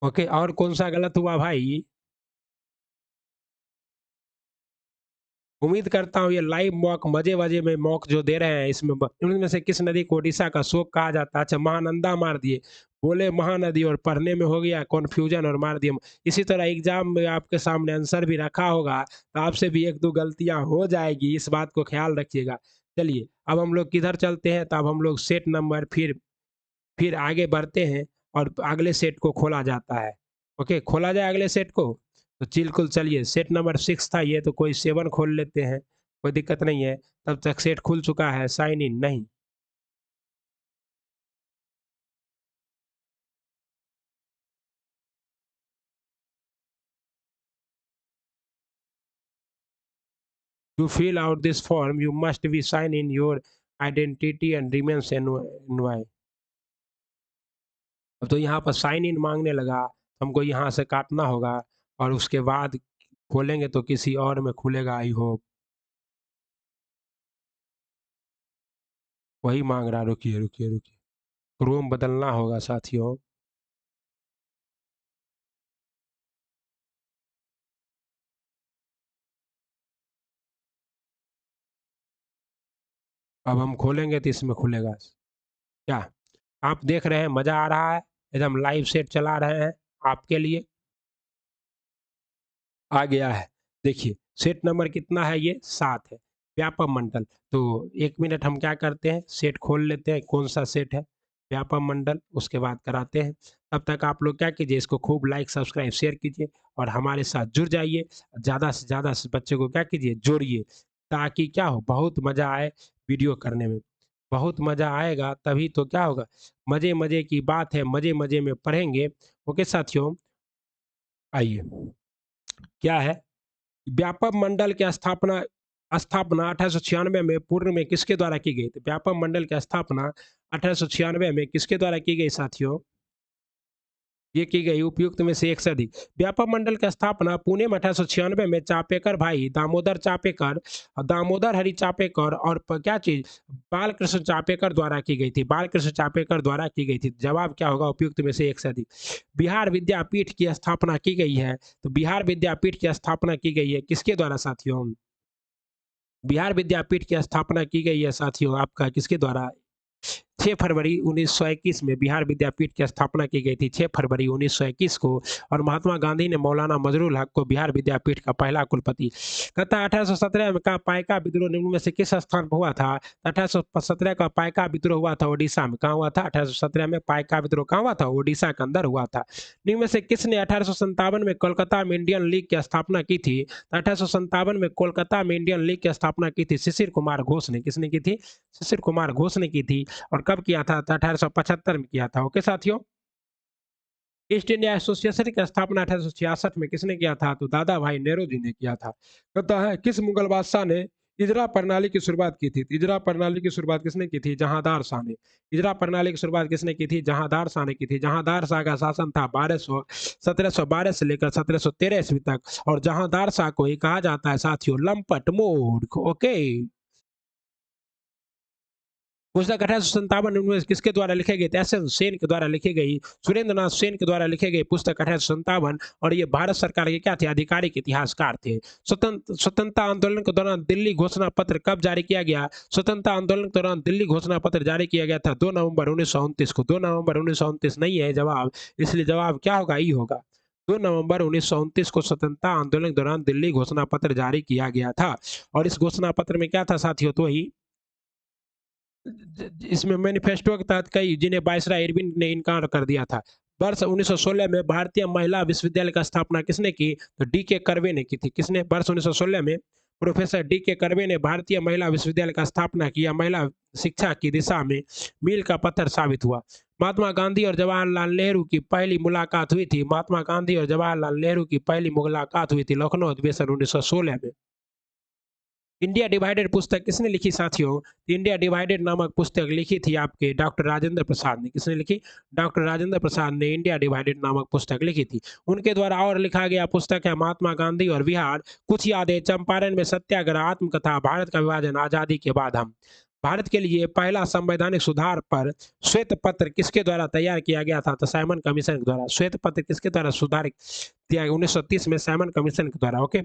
ओके, और कौन सा गलत हुआ भाई? उम्मीद करता हूँ ये लाइव मॉक मजे वजे में मॉक जो दे रहे हैं इसमें इनमें से किस नदी को उड़ीसा का शोक कहा जाता है? अच्छा, महानंदा मार दिए, बोले महानदी, और पढ़ने में हो गया कन्फ्यूजन और मार दिए। इसी तरह एग्जाम में आपके सामने आंसर भी रखा होगा, तो आपसे भी एक दो गलतियां हो जाएगी, इस बात को ख्याल रखिएगा। चलिए अब हम लोग किधर चलते हैं, तो अब हम लोग सेट नंबर फिर आगे बढ़ते हैं और अगले सेट को खोला जाता है। ओके, खोला जाए अगले सेट को। तो बिल्कुल चलिए, सेट नंबर 6 था ये, तो कोई 7 खोल लेते हैं, कोई दिक्कत नहीं है। तब तक सेट खुल चुका है, साइन इन नहीं। To fill out this form you must be sign in your identity and remains NY. अब तो यहाँ पर साइन इन मांगने लगा, हमको यहाँ से काटना होगा और उसके बाद खोलेंगे तो किसी और में खुलेगा, आई होप। वही मांग रहा, रुकिए रुकिए रुकिए, क्रोम बदलना होगा साथियों। अब हम खोलेंगे तो इसमें खुलेगा क्या? आप देख रहे हैं, मजा आ रहा है, एकदम लाइव सेट चला रहे हैं आपके लिए। आ गया है, देखिए सेट नंबर कितना है, ये 7 है, व्यापम मंडल। तो 1 मिनट हम क्या करते हैं, सेट खोल लेते हैं, कौन सा सेट है, व्यापम मंडल, उसके बाद कराते हैं। तब तक आप लोग क्या कीजिए, इसको खूब लाइक सब्सक्राइब शेयर कीजिए और हमारे साथ जुड़ जाइए। ज़्यादा से ज़्यादा बच्चे को क्या कीजिए, जोड़िए, ताकि क्या हो, बहुत मज़ा आए वीडियो करने में। बहुत मज़ा आएगा तभी तो क्या होगा, मज़े मज़े की बात है, मज़े मज़े में पढ़ेंगे। ओके साथियों, आइए, क्या है, व्यापक मंडल की स्थापना स्थापना 1896 में पूर्व में किसके द्वारा की गई थी? व्यापक मंडल की स्थापना 1896 में किसके द्वारा की गई साथियों? ये की गई उपयुक्त में से एक से अधिक। व्यापक मंडल की स्थापना पुणे में 1896 में चापेकर भाई दामोदर चापेकर और दामोदर हरि चापेकर और क्या चीज, बालकृष्ण चापेकर द्वारा की गई थी, बालकृष्ण चापेकर द्वारा की गई थी। जवाब क्या होगा, उपयुक्त में से एक से अधिक। बिहार विद्यापीठ की स्थापना की गई है, तो बिहार विद्यापीठ की स्थापना की गई है किसके द्वारा साथियों? बिहार विद्यापीठ की स्थापना की गई है साथियों आपका किसके द्वारा? 6 फरवरी 1921 में बिहार विद्यापीठ की स्थापना की गई थी, 6 फरवरी 1921 को। और महात्मा गांधी ने मौलाना मजरूल हक को बिहार विद्यापीठ का पहला कुलपति। कहता है 1817 का पाइका विद्रोह निम्न में से किस स्थान पर हुआ था? 1817 का पाइका विद्रोह हुआ था ओडिशा में। कहाँ हुआ था? 1817 में पाइका विद्रोह कहाँ हुआ था? ओडिशा के अंदर हुआ था। निम्न में से किसने 1857 में कोलकाता में इंडियन लीग की स्थापना की थी? 1857 में कोलकाता में इंडियन लीग की स्थापना की थी शिशिर कुमार घोष ने। किसने की थी? शिशिर कुमार घोष ने की थी। और कब किया था? तो 1875 में किया था। ओके साथियों, ईस्ट इंडिया एसोसिएशन की स्थापना 1866 में किसने किया था? तो दादा भाई नेहरू जी ने किया था। कहता है किस मुगल बादशाह ने इजरा प्रणाली की शुरुआत की थी? इजरा प्रणाली की शुरुआत किसने की थी? जहांदार शाह ने। इजरा प्रणाली की शुरुआत किसने की थी? जहांदार शाह ने की थी। जहांदार शाह का शासन था 1712 से लेकर 1713 ईस्वी तक। और जहांदार शाह को ही कहा जाता है साथियों लंपट मूर्ख। ओके, पुस्तक 1857 में किसके द्वारा लिखे गए थे? एस एन सेन के द्वारा लिखी गई, सुरेंद्र नाथ सेन के द्वारा लिखे गए पुस्तक 1857। और ये भारत सरकार के क्या थे? आधिकारिक इतिहासकार थे। स्वतंत्रता आंदोलन के दौरान दिल्ली घोषणा पत्र कब जारी किया गया? स्वतंत्रता आंदोलन के दौरान दिल्ली घोषणा पत्र जारी किया गया था 2 नवंबर 1929 को। 2 नवंबर 1929 नहीं है जवाब, इसलिए जवाब क्या होगा? ई होगा। 2 नवंबर 1929 को स्वतंत्रता आंदोलन के दौरान दिल्ली घोषणा पत्र जारी किया गया था। और इस घोषणा पत्र में क्या था साथियों? तो ही इसमें मैनिफेस्टो के तहत कई जिन्हें वायसराय इरविन ने इनकार कर दिया था। वर्ष 1916 में भारतीय महिला विश्वविद्यालय का स्थापना किसने की? तो डी के कर्वे ने की थी। किसने? वर्ष 1916 में प्रोफेसर डी के कर्वे ने भारतीय महिला विश्वविद्यालय का स्थापना किया। महिला शिक्षा की दिशा में मील का पत्थर साबित हुआ। महात्मा गांधी और जवाहरलाल नेहरू की पहली मुलाकात हुई थी। महात्मा गांधी और जवाहरलाल नेहरू की पहली मुलाकात हुई थी लखनऊ अधिवेशन 1916 में। इंडिया डिवाइडेड पुस्तक किसने लिखी साथियों? इंडिया डिवाइडेड नामक पुस्तक लिखी थी आपके डॉक्टर राजेंद्र प्रसाद ने। किसने लिखी? डॉक्टर राजेंद्र प्रसाद ने इंडिया डिवाइडेड नामक पुस्तक लिखी थी। उनके द्वारा और लिखा गया पुस्तक है महात्मा गांधी और बिहार, कुछ यादें, चंपारण में सत्याग्रह, आत्मकथा, भारत का विभाजन, आजादी के बाद हम। भारत के लिए पहला संवैधानिक सुधार पर श्वेत पत्र किसके द्वारा तैयार किया गया था? तो साइमन कमीशन के द्वारा। श्वेत पत्र किसके द्वारा सुधार किया गया? 1930 में साइमन कमीशन के द्वारा। ओके,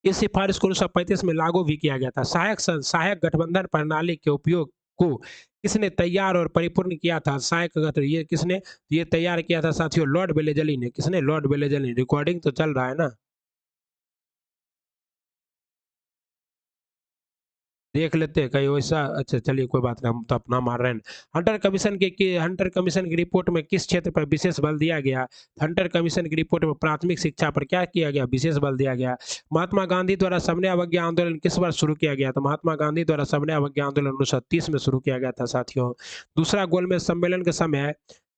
इस सिफारिश को 1935 में लागू भी किया गया था। सहायक गठबंधन प्रणाली के उपयोग को किसने तैयार और परिपूर्ण किया था? सहायक गठबंधन ये किसने ये तैयार किया था साथियों? लॉर्ड वेलेजली ने। किसने? Lord Wellesley. रिकॉर्डिंग तो चल रहा है ना, देख लेते हैं कहीं वैसा। अच्छा चलिए कोई बात नहीं, हम तो अपना मार रहे हैं। हंटर कमीशन की रिपोर्ट में किस क्षेत्र पर विशेष बल दिया गया? हंटर कमीशन की रिपोर्ट में प्राथमिक शिक्षा पर क्या किया गया? विशेष बल दिया गया। महात्मा गांधी द्वारा सविनय अवज्ञा आंदोलन किस वर्ष शुरू किया गया? तो महात्मा गांधी द्वारा सविनय अवज्ञा आंदोलन 1930 में शुरू किया गया था साथियों। दूसरा गोलमेज सम्मेलन के समय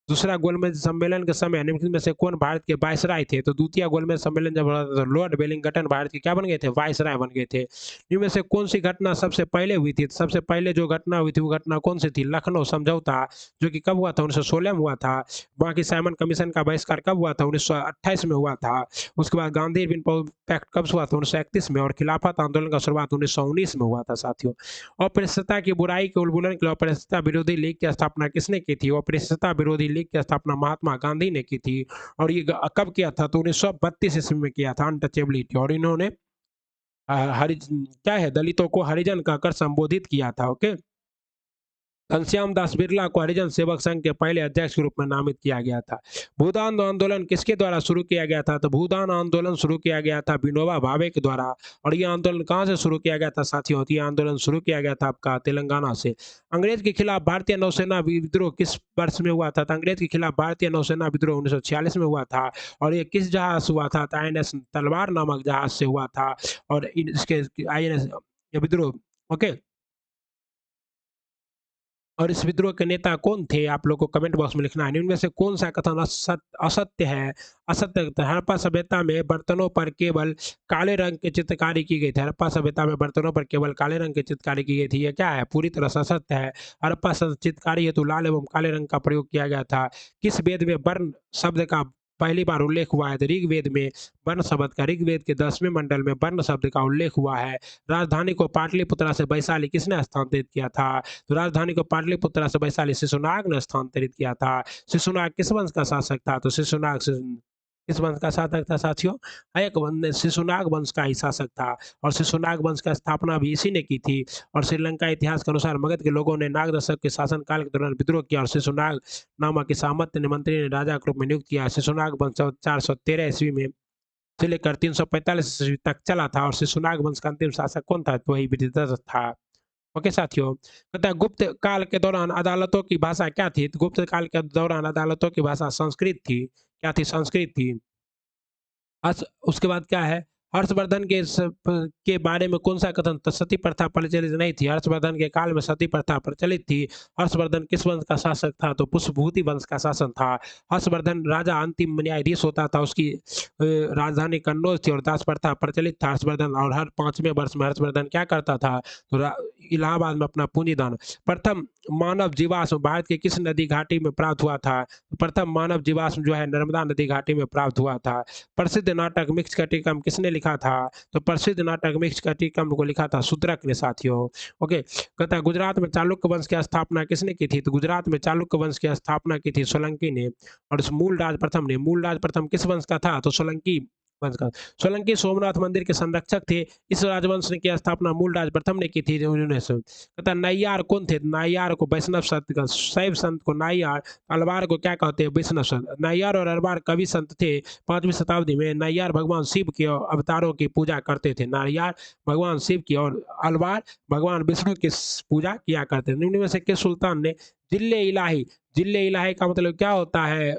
दूसरा गोलमेज सम्मेलन के समय निम्नलिखित में से कौन भारत के वायसराय थे? तो द्वितीय गोलमेज सम्मेलन जब हो रहा था तो लॉर्ड वेलिंगटन भारत के क्या बन गए थे? वायसराय बन गए थे। इनमें से कौन सी घटना सबसे पहले हुई थी? सबसे पहले जो घटना हुई थी वो घटना कौन सी थी? लखनऊ समझौता, जो कि कब हुआ था? 1916 में हुआ था। बाकी साइमन कमीशन का बहिष्कार कब हुआ था? 1928 में हुआ था। उसके बाद गांधी इरविन पैक्ट कब हुआ था? 1931 में। और खिलाफत आंदोलन का शुरुआत 1919 में हुआ था साथियों। अस्पृश्यता की बुराई के उन्मूलन के लिए अस्पृश्यता विरोधी लीग की स्थापना किसने की थी? अस्पृश्यता विरोधी लीग की स्थापना महात्मा गांधी ने की थी। और ये कब किया था? तो 1932 ईस्वी में किया था, अनटचेबिलिटी। और इन्होंने क्या है, दलितों को हरिजन कहकर संबोधित किया था। ओके, घनश्याम दास बिरला को हरिजन सेवक संघ के पहले अध्यक्ष के रूप में नामित किया गया था। भूदान आंदोलन किसके द्वारा शुरू किया गया था? तो भूदान आंदोलन शुरू किया गया था विनोबा भावे के द्वारा। और यह आंदोलन कहाँ से शुरू किया गया था साथियों? तो यह आंदोलन शुरू किया गया था आपका तेलंगाना से। अंग्रेज के खिलाफ भारतीय नौसेना विद्रोह किस वर्ष में हुआ था? तो अंग्रेज के खिलाफ भारतीय नौसेना विद्रोह 1946 में हुआ था। और ये किस जहाज से हुआ था? तो INS तलवार नामक जहाज से हुआ था। और इसके INS ये विद्रोह। ओके, और इस विद्रोह के नेता कौन थे? आप लोग को कमेंट बॉक्स में लिखना है। इनमें से कौन सा कथन असत्य है? हड़प्पा सभ्यता में बर्तनों पर केवल काले रंग की चित्रकारी की गई थी। हड़प्पा सभ्यता में बर्तनों पर केवल काले रंग की चित्रकारी की गई थी, ये क्या है? पूरी तरह से असत्य है। हड़प्पा चित्रकारी हेतु लाल एवं काले रंग का प्रयोग किया गया था। किस वेद में वर्ण शब्द का पहली बार उल्लेख हुआ है? तो ऋग्वेद में वर्ण शब्द का, ऋग्वेद के 10वें मंडल में वर्ण शब्द का उल्लेख हुआ है। राजधानी को पाटलिपुत्रा से वैशाली किसने स्थानांतरित किया था? तो राजधानी को पाटलिपुत्रा से वैशाली शिशुनाग ने स्थानांतरित किया था। शिशुनाग किस वंश का शासक था? तो शिशुनाग किस वंश का शासक था साथियों? शिशुनाग वंश का ही शासक था। और शिशुनाग वंश का स्थापना भी इसी ने की थी। और श्रीलंका इतिहास के अनुसार मगध के लोगों ने नाग दशक के शासनकाल के दौरान विद्रोह किया और शिशुनाग नामक इस सामंत ने मंत्री ने राजा के रूप में नियुक्त किया। शिशुनाग वंश 413 ईस्वी में से लेकर 345 ईस्वी तक चला था। और शिशुनाग वंश का अंतिम शासक कौन था? तो वही विधिदत्त था। ओके साथियों, कहता है गुप्त काल के दौरान अदालतों की भाषा क्या थी? तो गुप्त काल के दौरान अदालतों की भाषा संस्कृत थी। क्या थी? संस्कृत थी। उसके बाद क्या है? हर्षवर्धन के बारे में कौन सा कथन? तो सती प्रथा प्रचलित नहीं थी। हर्षवर्धन के काल में सती प्रथा प्रचलित थी। हर्षवर्धन किस वंश का शासक था? तो पुष्पभूति वंश का शासन था। हर्षवर्धन राजा अंतिम न्यायाधीश होता था। उसकी राजधानी कन्नौज थी और दास प्रथा प्रचलित था। हर्षवर्धन और हर 5वें वर्ष में हर्षवर्धन क्या करता था? तो इलाहाबाद में अपना पूंजीदान। प्रथम मानव जीवाश्म भारत के किस नदी घाटी में प्राप्त हुआ था? प्रथम मानव जीवाश्म जो है नर्मदा नदी घाटी में प्राप्त हुआ था। प्रसिद्ध नाटक मिक्स कटिकम किसने लिखा था? तो प्रसिद्ध नाटक मिक्स कटिकम को लिखा था शूद्रक ने साथियों। ओके, कहता है गुजरात में चालुक्य वंश की स्थापना किसने की थी? तो गुजरात में चालुक्य वंश की स्थापना की थी सोलंकी ने। और इस मूल राज प्रथम ने। मूल राज प्रथम किस वंश का था? तो सोलंकी वंश का। सोलंकी सोमनाथ मंदिर के संरक्षक थे। इस राजवंश ने की स्थापना मूल राज प्रथम ने की थी। कहता है नैयार कौन थे? नैयार को वैष्णव संत का, शैव संत को नैयार, अलवार को क्या कहते हैं? वैष्णव संत। नैयार और अलवार कवि संत थे। 5वीं शताब्दी में नैयार भगवान शिव के अवतारों की पूजा करते थे। नैयार भगवान शिव की और अलवार भगवान विष्णु की पूजा किया करते थे। निम्न में से किस सुल्तान ने जिल्ले इलाही, जिल्ले इलाही का मतलब क्या होता है?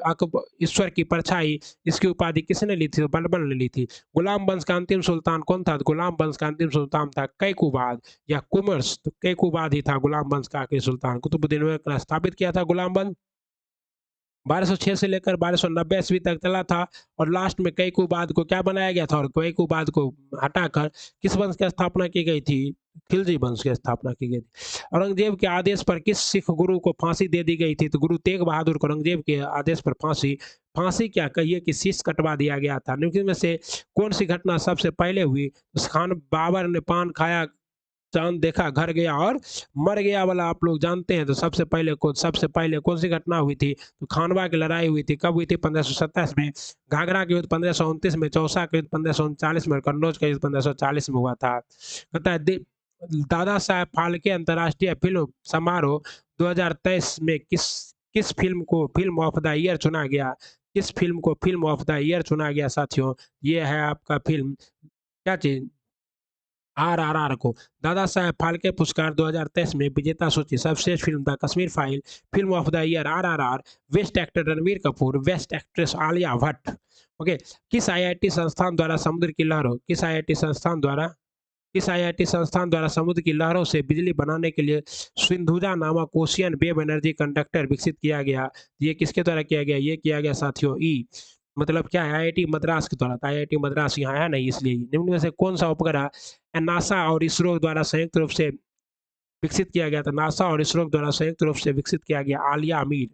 ईश्वर की परछाई, इसकी उपाधि किसने ली थी? तो बलबन ने ली थी। गुलाम वंश का अंतिम सुल्तान कौन था? गुलाम वंश का अंतिम सुल्तान था कैकुबाद या कुमर्स। तो कैकुबाद ही था गुलाम वंश का आखिरी सुल्तान। कुतुबुद्दीन ऐबक ने स्थापित किया था गुलाम वंश। 1206 से लेकर 1290 ईस्वी तक चला था और लास्ट में कैकूबाद को क्या बनाया गया था और कैकूबाद को हटाकर किस वंश की स्थापना की गई थी? खिलजी वंश की स्थापना की गई थी। औरंगजेब के आदेश पर किस सिख गुरु को फांसी दे दी गई थी? तो गुरु तेग बहादुर को औरंगजेब के आदेश पर फांसी फांसी क्या कहिए कि शीश कटवा दिया गया था। निम्न में से कौन सी घटना सबसे पहले हुई? खान बाबर ने पान खाया, चांद देखा, घर गया और मर गया वाला आप लोग जानते हैं। तो सबसे पहले कौन सी घटना हुई थी? तो खानवा की लड़ाई हुई थी। कब हुई थी? 1527 में। घाघरा के युद्ध 1529 में, चौसा के युद्ध 1539 में, कन्नौज का युद्ध 1540 में हुआ था। कहता है दादा साहेब फाल्के अंतर्राष्ट्रीय फिल्म समारोह 2023 में किस किस फिल्म को फिल्म ऑफ द ईयर चुना गया? किस फिल्म को फिल्म ऑफ द ईयर चुना गया साथियों? ये है आपका फिल्म, क्या चीज, आरआरआर को। दादा साहेब फाल्के पुरस्कार 2023 में विजेता सूची: सर्वश्रेष्ठ film the Kashmir file, film of the year RRR, best actor Ranveer Kapoor, best actress Alia Bhatt. Okay. किस आईआईटी संस्थान द्वारा समुद्र की लहरों किस आईआईटी संस्थान द्वारा समुद्र की लहरों से बिजली बनाने के लिए सिंधुजा नामक ओशियन वेव एनर्जी कंडक्टर विकसित किया गया? ये किसके द्वारा किया गया? ये किया गया साथियों ई, मतलब क्या है, आईआईटी मद्रास के द्वारा। आईआईटी मद्रास यहाँ है नहीं, इसलिए निम्न में से कौन सा उपग्रह नासा और इसरो द्वारा संयुक्त रूप से विकसित किया गया था? नासा और इसरो द्वारा संयुक्त रूप से विकसित किया गया आलिया मीर।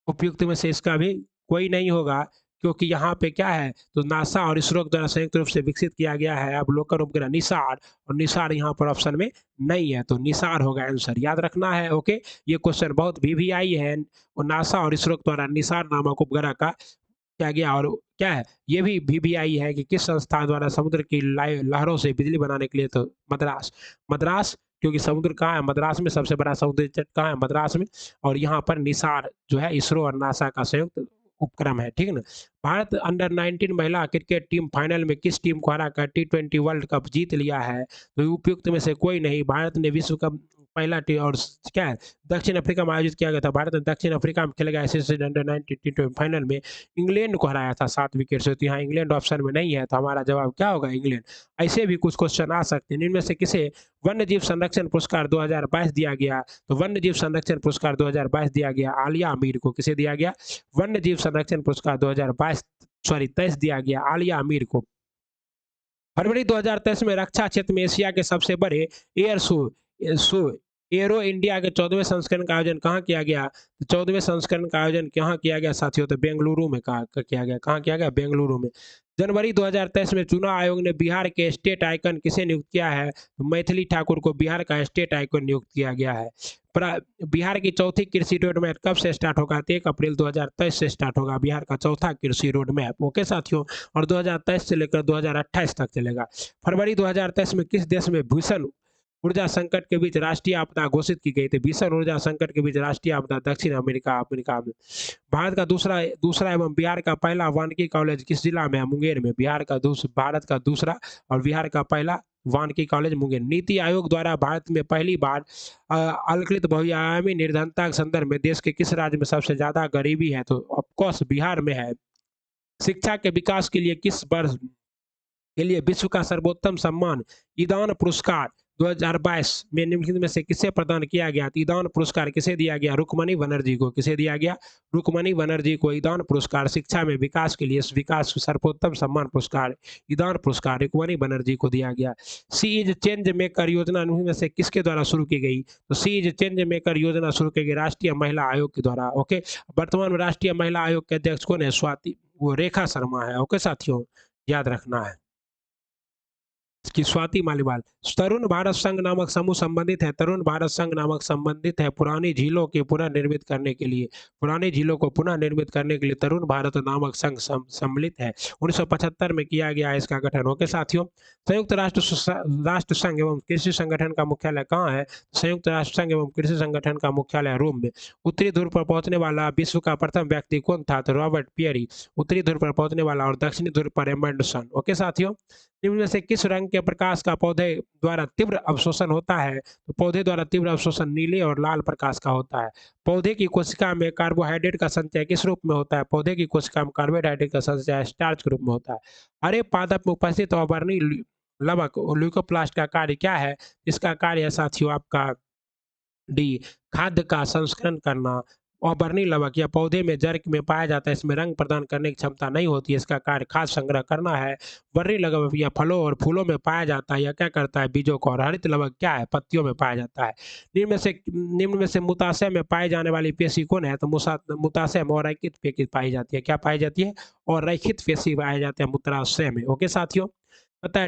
उपयुक्त में से इसका भी कोई नहीं होगा, क्योंकि यहाँ पे क्या है, तो नासा और इसरो द्वारा संयुक्त रूप से विकसित किया गया है अवलोकन उपग्रह निसार, और निसार यहाँ पर ऑप्शन में नहीं है, तो निसार होगा आंसर, याद रखना है। ओके। ये क्वेश्चन बहुत वीवीआई है, और नासा और इसरो द्वारा निसार नामक उपग्रह का किया गया। और क्या है, ये भी वीवीआई है कि किस संस्था द्वारा समुद्र की लहरों से बिजली बनाने के लिए? तो मद्रास। मद्रास, क्योंकि समुद्र कहाँ है? मद्रास में। सबसे बड़ा समुद्री तट कहाँ है? मद्रास में। और यहाँ पर निसार जो है इसरो और नासा का संयुक्त उपक्रम है, ठीक है ना। भारत अंडर 19 महिला क्रिकेट टीम फाइनल में किस टीम को हराकर T20 वर्ल्ड कप जीत लिया है? तो उपयुक्त में से कोई नहीं। भारत ने विश्व कप पहला टी और क्या है, दक्षिण अफ्रीका में आयोजित किया गया था। भारत ने दक्षिण अफ्रीका में खेले गए आईसीसी अंडर 19 T20 फाइनल में इंग्लैंड को हराया था 7 विकेट से। तो यहाँ इंग्लैंड ऑप्शन में नहीं है, तो हमारा जवाब क्या होगा? इंग्लैंड। ऐसे भी कुछ क्वेश्चन आ सकते हैं। इनमें से किसे वन्य जीव संरक्षण पुरस्कार 2022 दिया गया? तो वन्य जीव संरक्षण पुरस्कार 2022 दिया गया आलिया अमीर को। किसे दिया गया? वन्य जीव संरक्षण पुरस्कार 2023 दिया गया आलिया अमीर को। फरवरी 2023 में रक्षा क्षेत्र में एशिया के सबसे बड़े एयर शो एरो इंडिया के 14वें संस्करण का आयोजन कहाँ किया गया? 14वें संस्करण का आयोजन कहाँ किया गया साथियों? तो बेंगलुरु में किया गया। कहाँ किया गया? बेंगलुरु में। जनवरी 2023 में चुनाव आयोग ने बिहार के स्टेट आइकन किसे नियुक्त किया है? तो मैथिली ठाकुर को बिहार का स्टेट आइकन नियुक्त किया गया है। बिहार की चौथी कृषि रोड मैप कब से स्टार्ट होगा? 1 अप्रैल 2023 से स्टार्ट होगा बिहार का चौथा कृषि रोड मैप। ओके साथियों। और 2023 से लेकर 2028 तक चलेगा। फरवरी 2023 में किस देश में भीषण ऊर्जा संकट के बीच राष्ट्रीय आपदा घोषित की गई थी? भीषण ऊर्जा संकट के बीच राष्ट्रीय आपदा दक्षिण अमेरिका में। भारत का दूसरा एवं बिहार का पहला वानिकी कॉलेज किस जिला में है? मुंगेर में। भारत का दूसरा और बिहार का पहला वानिकी कॉलेज मुंगेर। नीति आयोग द्वारा भारत में पहली बार अलकृत बहुआयामी निर्धनता के संदर्भ में देश के किस राज्य में सबसे ज्यादा गरीबी है? तो ऑफकोर्स बिहार में है। शिक्षा के विकास के लिए किस वर्ष के लिए विश्व का सर्वोत्तम सम्मान ईदान पुरस्कार 2022 में निम्नलिखित में से किसे प्रदान किया गया? ईदान पुरस्कार किसे दिया गया? रुक्मणी बनर्जी को। किसे दिया गया? रुक्मणी बनर्जी को ईदान पुरस्कार। शिक्षा में विकास के लिए विकास सर्वोत्तम सम्मान पुरस्कार ईदान पुरस्कार रुक्मणी बनर्जी को दिया गया। सी इज चेंज मेकर योजना निम्न में से किसके द्वारा शुरू की गई? तो सी इज चेंज मेकर योजना शुरू की गई राष्ट्रीय महिला आयोग के द्वारा। ओके। वर्तमान में राष्ट्रीय महिला आयोग के अध्यक्ष कौन है? वो रेखा शर्मा है। ओके साथियों, याद रखना है कि स्वाति मालीवाल। तरुण भारत संघ नामक समूह संबंधित है। तरुण भारत संघ नामक संबंधित है पुरानी झीलों के पुनर्निर्मित करने के लिए। पुरानी झीलों को पुनः निर्मित करने के लिए तरुण भारत नामक संघ सम्मिलित है। 1975 में किया गया है इसका गठन। ओके साथियों। संयुक्त राष्ट्र संघ एवं कृषि संगठन का मुख्यालय कहाँ है? संयुक्त राष्ट्र संघ एवं कृषि संगठन का मुख्यालय रोम में। उत्तरी ध्रुव पर पहुंचने वाला विश्व का प्रथम व्यक्ति कौन था? तो रॉबर्ट पियरी उत्तरी ध्रुव पर पहुंचने वाला, और दक्षिणी ध्रुव पर एमंडसन। ओके साथियों। निम्न में से किस रंग के प्रकाश का पौधे द्वारा तीव्र अवशोषण होता है? तो पौधे द्वारा तीव्र अवशोषण नीले और लाल प्रकाश का होता है। पौधे की कोशिका में कार्बोहाइड्रेट का संचय किस रूप में होता है? पौधे की कोशिका में कार्बोहाइड्रेट का संचय स्टार्च के रूप में होता है। हरे पादप में उपस्थित अवर्णीय लवक ल्यूकोप्लास्ट का कार्य क्या है? इसका कार्य है साथियों आपका डी खाद्य का संस्करण करना। और वर्णी लवक या पौधे में जड़ में पाया जाता है, इसमें रंग प्रदान करने की क्षमता नहीं होती है, इसका कार्य खाद्य संग्रह करना है। वर्णी लवक या फलों और फूलों में पाया जाता है, या क्या करता है, बीजों को। और हरित लवक क्या है, पत्तियों में पाया जाता है। निम्न में से मूत्राशय में पाई जाने वाली पेशी कौन है, तो मूत्राशय में अरैखित पेशी पाई जाती है। क्या पाई जाती है, और रैखित पेशी पाए जाते हैं मूत्राशय में। ओके साथियों, पता है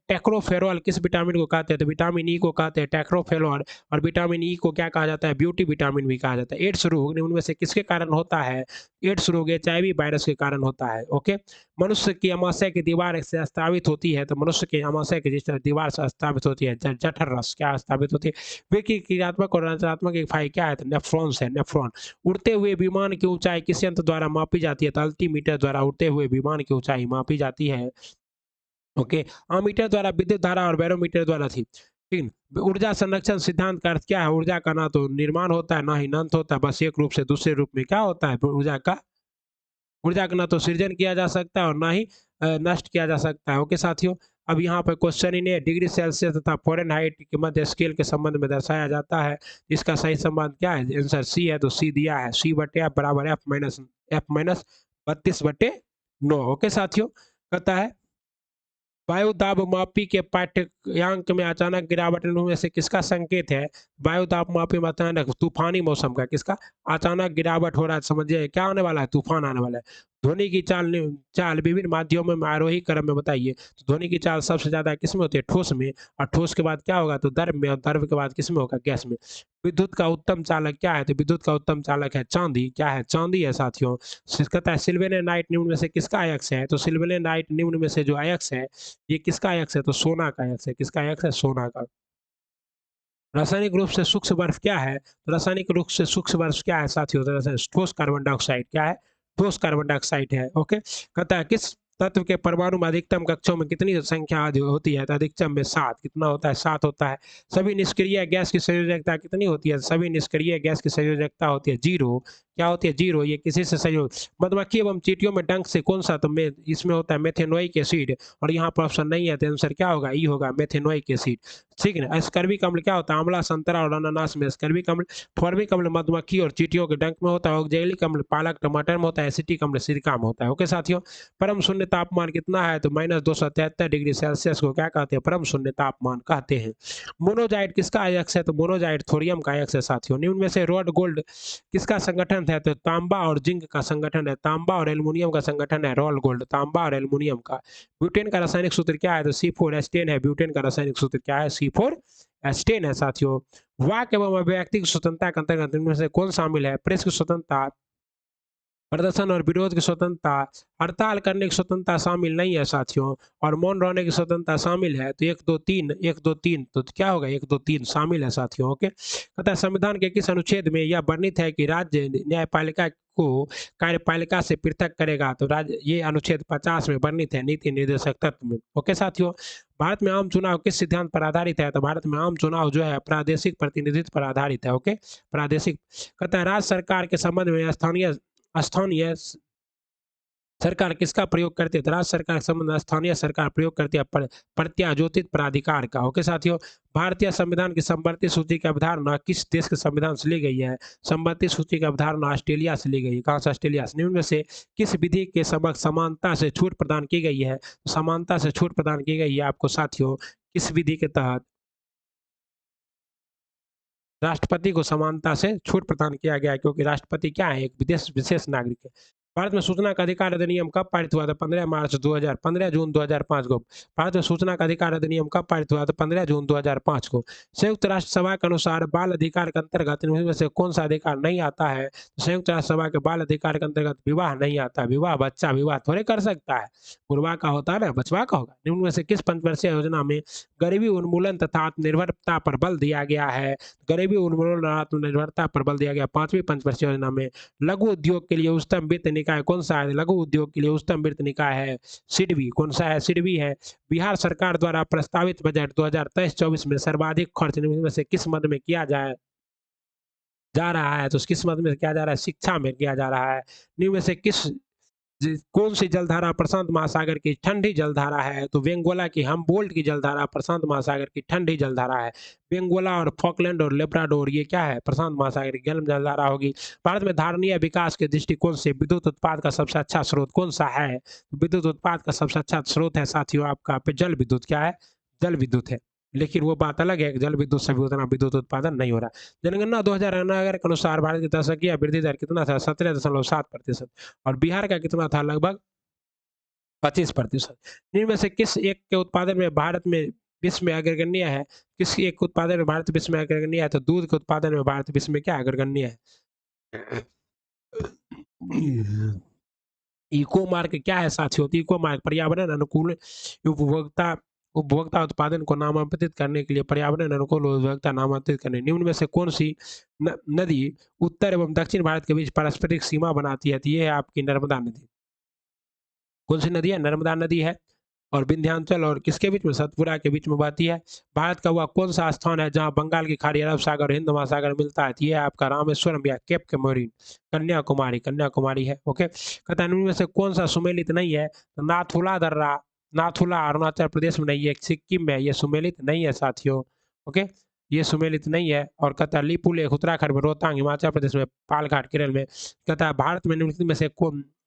टेक्रोफेरॉल किस विटामिन को कहते हैं, तो विटामिन ई को कहते हैं टेक्रोफेरॉल। और विटामिन ई को क्या कहा जाता है, ब्यूटी विटामिन भी कहा जाता है। एड्स रोग उनमें से किसके कारण होता है, एड्स रोग एचआईवी वायरस के कारण होता है। ओके, मनुष्य की अमाशय की दीवार से स्थापित होती है, तो मनुष्य की अमाशय की जिस दीवार से स्थापित होती है, जठर रस क्या स्थापित होती है। वे की क्रियात्मक और रचनात्मक इकाई क्या है, तो नेफ्रॉन्स है, नेफ्रॉन। उड़ते हुए विमान की ऊंचाई किस यंत्र द्वारा मापी जाती है, तो अल्टीमीटर द्वारा उड़ते हुए विमान की ऊंचाई मापी जाती है। ओके, अमीटर द्वारा विद्युत धारा और बैरोमीटर द्वारा थी। ठीक है? ऊर्जा संरक्षण सिद्धांत का अर्थ क्या है, ऊर्जा का ना तो निर्माण होता है ना ही नंत होता है, बस एक रूप से दूसरे रूप में क्या होता है, ऊर्जा का ना तो सृजन किया जा सकता है और ना ही नष्ट किया जा सकता है। ओके साथियों, अब यहाँ पर क्वेश्चन इन्हें डिग्री सेल्सियस तथा फ़ारेनहाइट के मध्य स्केल के संबंध में दर्शाया जाता है। इसका सही संबंध क्या है, आंसर सी है, तो सी दिया है, सी बटे एफ बराबर एफ माइनस 32/9। ओके साथियों, कहता है वायु दाब मापी के पाठ्यांक में अचानक गिरावट में से किसका संकेत है। वायु दाब मापी में अचानक तूफानी मौसम का, किसका अचानक गिरावट हो रहा है, समझिए क्या आने वाला है, तूफान आने वाला है। ध्वनि की चाल विभिन्न माध्यमों में आरोही क्रम में बताइए, तो ध्वनि की चाल सबसे ज्यादा किस में होती है, ठोस में। और ठोस के बाद क्या होगा, तो द्रव में। और द्रव के बाद किस में होगा, गैस में। विद्युत का उत्तम चालक क्या है, तो विद्युत का उत्तम चालक है चांदी। क्या है, चांदी है साथियों। कहता है सिल्वेनाइट निम्न में से किसका अयस्क है, तो सिल्वेनाइट निम्न में से जो अयस्क है, ये किसका अयस्क है, तो सोना का अयस्क है। किसका अयस्क है, सोना का। रासायनिक रूप से सूक्ष्म बर्फ क्या है, तो रासायनिक रूप से सूक्ष्म बर्फ क्या है साथियों, तो ठोस कार्बन डाइऑक्साइड। क्या है, ठोस कार्बन डाइऑक्साइड है। ओके, कहता है किस तत्व के परमाणु में अधिकतम कक्षों में कितनी संख्या होती है, तो अधिकतम में 7। कितना होता है, 7 होता है। सभी निष्क्रिय गैस की संयोजकता कितनी होती है, सभी निष्क्रिय गैस की संयोजकता होती है 0। क्या होती है, 0। ये किसी से संयोग, मधुमक्खी एवं चींटियों में डंक से कौन सा, तो इसमें होता है मेथेनोइक एसिड। और यहाँ पर ऑप्शन नहीं है, तो आंसर क्या होगा, ई होगा, मेथेनोइक एसिड। ठीक है ना। स्कर्वी अम्ल क्या होता है, आंवला, संतरा और अनानास में स्कर्वी अम्ल। फॉर्मिक अम्ल मधुमक्खी और चींटियों के डंक में होता है। ऑक्जेलिक अम्ल पालक टमाटर में होता है। एसिटिक अम्ल सिरका में होता है। ओके साथियों, परम शून्य तापमान कितना है, तो -273 डिग्री सेल्सियस को क्या कहते हैं, परम शून्य तापमान कहते हैं। मोनोजाइट किसका अयस्क है, तो मोनोजाइट थोरियम का अयस्क है साथियों। निम्न में से रोड गोल्ड किसका संगठन है, तो तांबा और जिंक का संगठन है। तांबा और एल्युमिनियम का संगठन है रोल गोल्ड, तांबा और एल्युमिनियम का। ब्यूटेन का रासायनिक सूत्र क्या है, तो C4 एस्टेन है। ब्यूटेन का रासायनिक सूत्र क्या है, C4 एस्टेन है साथियों। वाक एवं अभिव्यक्ति की स्वतंत्रता के अंतर्गत इनमें से कौन शामिल है, प्रेस की स्वतंत्रता, प्रदर्शन और विरोध की स्वतंत्रता, हड़ताल करने की स्वतंत्रता शामिल नहीं है साथियों। और मौन रहने की स्वतंत्रता शामिल है, तो 1 2 3 तो क्या होगा, 1 2 3 शामिल है साथियों। ओके, कहता है संविधान के किस अनुच्छेद में यह वर्णित है कि राज्य न्यायपालिका को कार्यपालिका से पृथक करेगा, तो राज्य, ये अनुच्छेद 50 में वर्णित है, नीति निर्देशक तत्व में। ओके साथियों, भारत में आम चुनाव किस सिद्धांत पर आधारित है, तो भारत में आम चुनाव जो है प्रादेशिक प्रतिनिधित्व पर आधारित है। ओके, प्रादेशिक। कहता है राज्य सरकार के संबंध में स्थानीय स्थानीय सरकार किसका प्रयोग करती है, तो राज्य सरकार के संबंध में स्थानीय सरकार प्रयोग करती है प्रत्यायोजित प्राधिकार का। ओके साथियों, भारतीय संविधान की समवर्ती सूची की अवधारणा किस देश के संविधान से ली गई है, समवर्ती सूची की अवधारणा ऑस्ट्रेलिया से ली गई है। कहाँ से, ऑस्ट्रेलिया से। निम्न में से किस विधि के सबक समानता से छूट प्रदान की गई है, समानता से छूट प्रदान की गई है आपको साथियों, किस विधि के तहत, राष्ट्रपति को समानता से छूट प्रदान किया गया है, क्योंकि राष्ट्रपति क्या है, एक विदेश विशेष नागरिक है। भारत में सूचना का अधिकार अधिनियम कब पारित हुआ था, 15 जून 2005 को। भारत में सूचना का अधिकार अधिनियम कब पारित हुआ था, 15 जून 2005 को। संयुक्त राष्ट्र सभा के अनुसार बाल अधिकार के अंतर्गत इनमें से कौन सा अधिकार नहीं आता है, तो संयुक्त राष्ट्र सभा के बाल अधिकार के अंतर्गत विवाह नहीं आता। विवाह बच्चा विवाह थोड़े कर सकता है, बुढ़वा का होता है ना, बचवा का होगा। निम्न में से किस पंचवर्षीय योजना में गरीबी उन्मूलन तथा आत्मनिर्भरता पर बल दिया गया है, गरीबी उन्मूलन और आत्मनिर्भरता पर बल दिया गया 5वीं पंचवर्षीय योजना में। लघु उद्योग के लिए उच्चतम वित्त निकाय कौन सा है, लघु उद्योग के लिए उच्चतम वित्त निकाय है सिडबी। कौन सा है, सिडबी है। बिहार सरकार द्वारा प्रस्तावित बजट 2023-24 में सर्वाधिक खर्च निम्न में से किस मद में किया जा रहा है, तो किस मद में किया जा रहा है, शिक्षा में किया जा रहा है। निम्न में से किस कौन सी जलधारा प्रशांत महासागर की ठंडी जलधारा है? तो वेंगोला की हम्बोल्ट की जलधारा प्रशांत महासागर की ठंडी जलधारा है। वेंगोला और फॉकलैंड और लेब्राडोर ये क्या है? प्रशांत महासागर की गर्म जलधारा होगी। भारत में धारणीय विकास के दृष्टिकोण से विद्युत उत्पाद का सबसे अच्छा स्रोत कौन सा है? विद्युत उत्पाद का सबसे अच्छा स्रोत है साथियों आपका जल विद्युत। क्या है? जल विद्युत है। लेकिन वो बात अलग है कि जल विद्युत से भी उतना विद्युत उत्पादन नहीं हो रहा। जनगणना 2011 के अनुसार भारत की जनसंख्या वृद्धि दर कितना था? 17.7%। और बिहार का कितना था? लगभग 25%। इनमें में से किस एक के उत्पादन में भारत में विश्व में अग्रगण्य है? किस एक उत्पादन में भारत विश्व में अग्रगण्य है? तो दूध के उत्पादन में भारत विश्व में क्या अग्रगण्य है? इको मार्क क्या है साथियों? तो इको मार्क पर्यावरण अनुकूल उपभोक्ता उपभोक्ता उत्पादन को नामांकित करने के लिए पर्यावरण अनुकूल उपभोक्ता नामांकित करने। निम्न में से कौन सी नदी उत्तर एवं दक्षिण भारत के बीच पारस्परिक सीमा बनाती है? तो ये है आपकी नर्मदा नदी। कौन सी नदी है? नर्मदा नदी है। और विंध्याचल और किसके बीच में? सतपुरा के बीच में बहती है। भारत का वह कौन सा स्थान है जहां बंगाल की खाड़ी, अरब सागर और हिंद महासागर मिलता है? तो ये है आपका रामेश्वरम या केप के मोरिन, कन्याकुमारी। कन्याकुमारी है। ओके, कहता है इनमें से कौन सा सुमेलित नहीं है? तो नाथुला दर्रा, नाथुला अरुणाचल प्रदेश में नहीं है, सिक्किम में, ये सुमेलित नहीं है साथियों। ओके, ये सुमेलित नहीं है। और कहता है लिपुलेख उत्तराखंड में, रोहतांग हिमाचल प्रदेश में, पालघाट केरल में। कहता है भारत में निम्नलिखित में से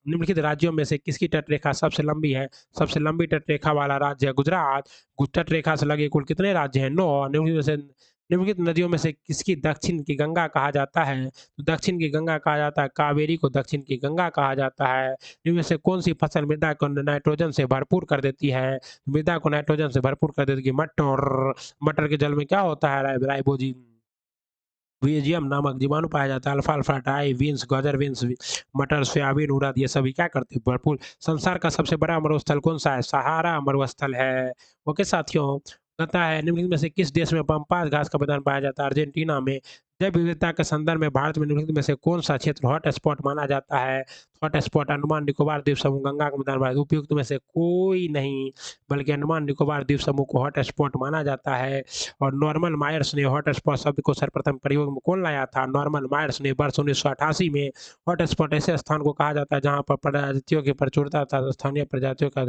निम्नलिखित राज्यों में से किसकी तटरेखा सबसे लंबी है? सबसे लंबी तटरेखा वाला राज्य है गुजरात। तटरेखा से लगे कुल कितने राज्य हैं? 9। निम्नलिखित नदियों में से किसकी दक्षिण की गंगा कहा जाता है? तो दक्षिण की गंगा कहा जाता है कावेरी को, दक्षिण की गंगा कहा जाता है। इनमें से कौन सी फसल मृदा को नाइट्रोजन से भरपूर कर देती है? मृदा को नाइट्रोजन से भरपूर कर देती है मटर। मटर के जल में क्या होता है? राइबोजिन वेजियम नामक जीवाणु पाया जाता है। अल्फा डाई बीन्स, गाजर बीन्स, मटर, सोयाबीन, उड़द ये सभी क्या करते हैं? भरपूर। संसार का सबसे बड़ा मरुस्थल कौन सा है? सहारा मरुस्थल है। ओके साथियों, कहता है निम्नलिखित में से किस देश में पम्पास घास का मैदान पाया जाता है? अर्जेंटीना में। जैव विविधता के संदर्भ में भारत में निम्नलिखित में से कौन सा क्षेत्र हॉट स्पॉट माना जाता है? हॉट स्पॉट अंडमान निकोबार द्वीप समूह, गंगा का मैदान भारत। उपयुक्त में से कोई नहीं, बल्कि अंडमान निकोबार द्वीप समूह को हॉट स्पॉट माना जाता है। और नॉर्मन मायर्स ने हॉट स्पॉट शब्द को सर्वप्रथम प्रयोग में कौन लाया था? नॉर्मन मायर्स ने वर्ष 1988 में। हॉट स्पॉट ऐसे स्थान को कहा जाता है जहां पर प्रजातियों की प्रचुरता था, स्थानीय प्रजातियों का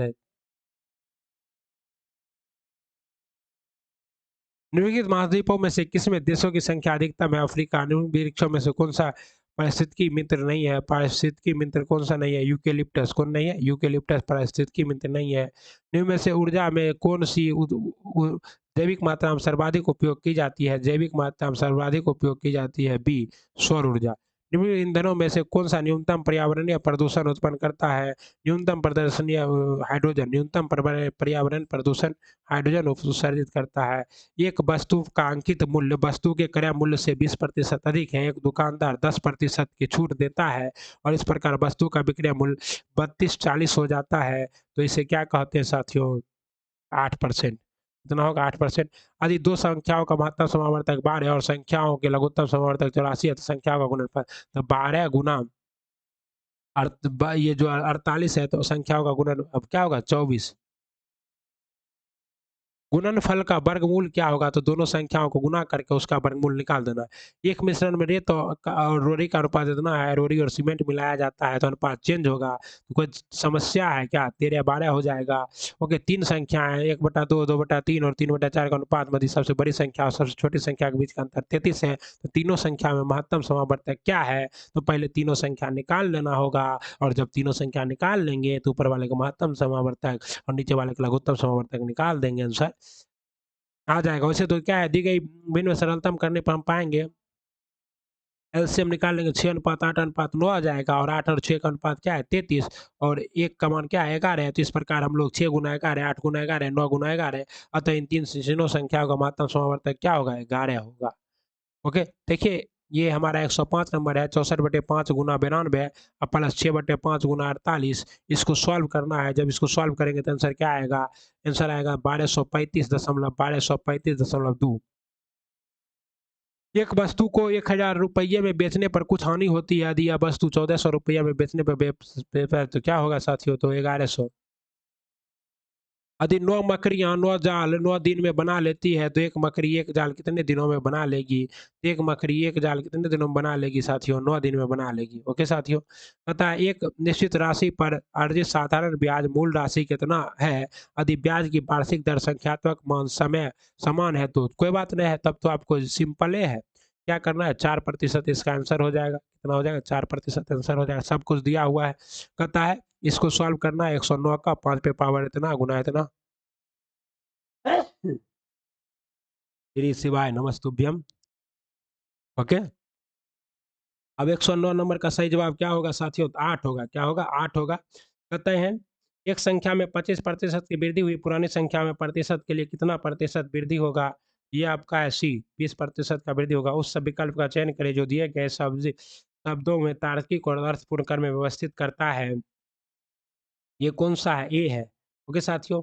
निम्नलिखित महाद्वीपों में से किसमें देशों की संख्या अधिकतम है? अफ्रीका। निम्न वृक्षों में से कौन सा पारिस्थितिकी मित्र नहीं है? पारिस्थितिकी मित्र कौन सा नहीं है? यूकेलिप्टस। कौन नहीं है? यूकेलिप्टस पारिस्थितिकी मित्र नहीं है। निम्न में से ऊर्जा में कौन सी जैविक मात्रा में सर्वाधिक उपयोग की जाती है? जैविक मात्रा में सर्वाधिक उपयोग की जाती है बी, सौर ऊर्जा। निम्न ईंधनों में से कौन सा न्यूनतम पर्यावरणीय प्रदूषण उत्पन्न करता है? न्यूनतम प्रदर्शनीय हाइड्रोजन। न्यूनतम पर्यावरण प्रदूषण हाइड्रोजन उत्सर्जित करता है। एक वस्तु का अंकित मूल्य वस्तु के क्रय मूल्य से 20% अधिक है। एक दुकानदार 10% की छूट देता है और इस प्रकार वस्तु का विक्रय मूल्य 32-40 हो जाता है। तो इसे क्या कहते हैं साथियों? 8%। कितना होगा? 8%। यदि दो संख्याओं का महत्तम समावर्तक 12 है और संख्याओं के लघुत्तम समावर्तक 84 है तो संख्याओं का गुणनफल तो 12 गुना ये जो 48 है तो संख्याओं का गुणन अब क्या होगा? 24। गुणनफल का वर्गमूल क्या होगा? तो दोनों संख्याओं को गुना करके उसका वर्गमूल निकाल देना। एक मिश्रण में रेत और रोरी का अनुपात इतना है, रोरी और सीमेंट मिलाया जाता है तो अनुपात चेंज होगा। तो कोई समस्या है क्या? 13/12 हो जाएगा। ओके, 3 संख्याएं 1/2, 2/3 और 3/4 का अनुपात में सबसे बड़ी संख्या और सबसे छोटी संख्या के बीच का अंतर 33 है। तो तीनों संख्या में महत्तम समावर्तक क्या है? तो पहले तीनों संख्या निकाल लेना होगा और जब तीनों संख्या निकाल लेंगे तो ऊपर वाले का महत्तम समावर्तक और नीचे वाले का लघुत्तम समावर्तक निकाल देंगे, आंसर आ जाएगा। वैसे तो क्या है, दी गई भिन्न में सरलतम करने पर हम पाएंगे एलसीएम निकाल लेंगे 6:8:9 आ जाएगा और 8 और 6 का अनुपात क्या है? 33 और 1 का मान क्या है? 11 है। तो इस प्रकार हम लोग 6 गुना 11, 8 गुना 11, 9 गुना 11, अतः इन तीनों संख्याओं का महत्तम समावर्तक क्या होगा? 11 होगा। ओके, देखिए ये हमारा 105 नंबर है। 64/5 गुना 92 और प्लस 6/5 गुना 48। इसको सॉल्व करना है। जब इसको सॉल्व करेंगे तो आंसर क्या आएगा? आंसर आएगा 1235.2। एक वस्तु को 1000 रुपये में बेचने पर कुछ हानि होती है। यदि यह वस्तु 1400 रुपये में बेचने पर तो क्या होगा साथियों? तो 1100। यदि 9 मकड़ियाँ 9 जाल 9 दिन में बना लेती है तो एक मकड़ी एक जाल कितने दिनों में बना लेगी? एक मकड़ी एक जाल कितने दिनों में बना लेगी साथियों? 9 दिन में बना लेगी। ओके साथियों? पता है एक निश्चित राशि पर अर्जित साधारण ब्याज मूल राशि कितना है? यदि ब्याज की वार्षिक दर संख्यात्मक मान समय समान है तो कोई बात नहीं है, तब तो आपको सिंपल है। क्या करना है? 4% इसका आंसर हो जाएगा। कितना हो जाएगा? 4% आंसर हो जाएगा। सब कुछ दिया हुआ है। कहता है इसको सॉल्व करना है 109 का 5 पे पावर इतना गुना इतना। श्री शिवाय नमस्तुभ्यम। ओके, अब 109 नंबर का सही जवाब क्या होगा साथियों? 8 होगा। क्या होगा? 8 होगा। कहते हैं एक संख्या में 25% की वृद्धि हुई, पुरानी संख्या में प्रतिशत के लिए कितना प्रतिशत वृद्धि होगा? ये आपका है सी, 20% का वृद्धि होगा। उस सब विकल्प का चयन करें जो दिए गए शब्दों में तार्किक और अर्थपूर्ण क्रम में व्यवस्थित करता है। ये कौन-सा है? ए है। ओके साथियों,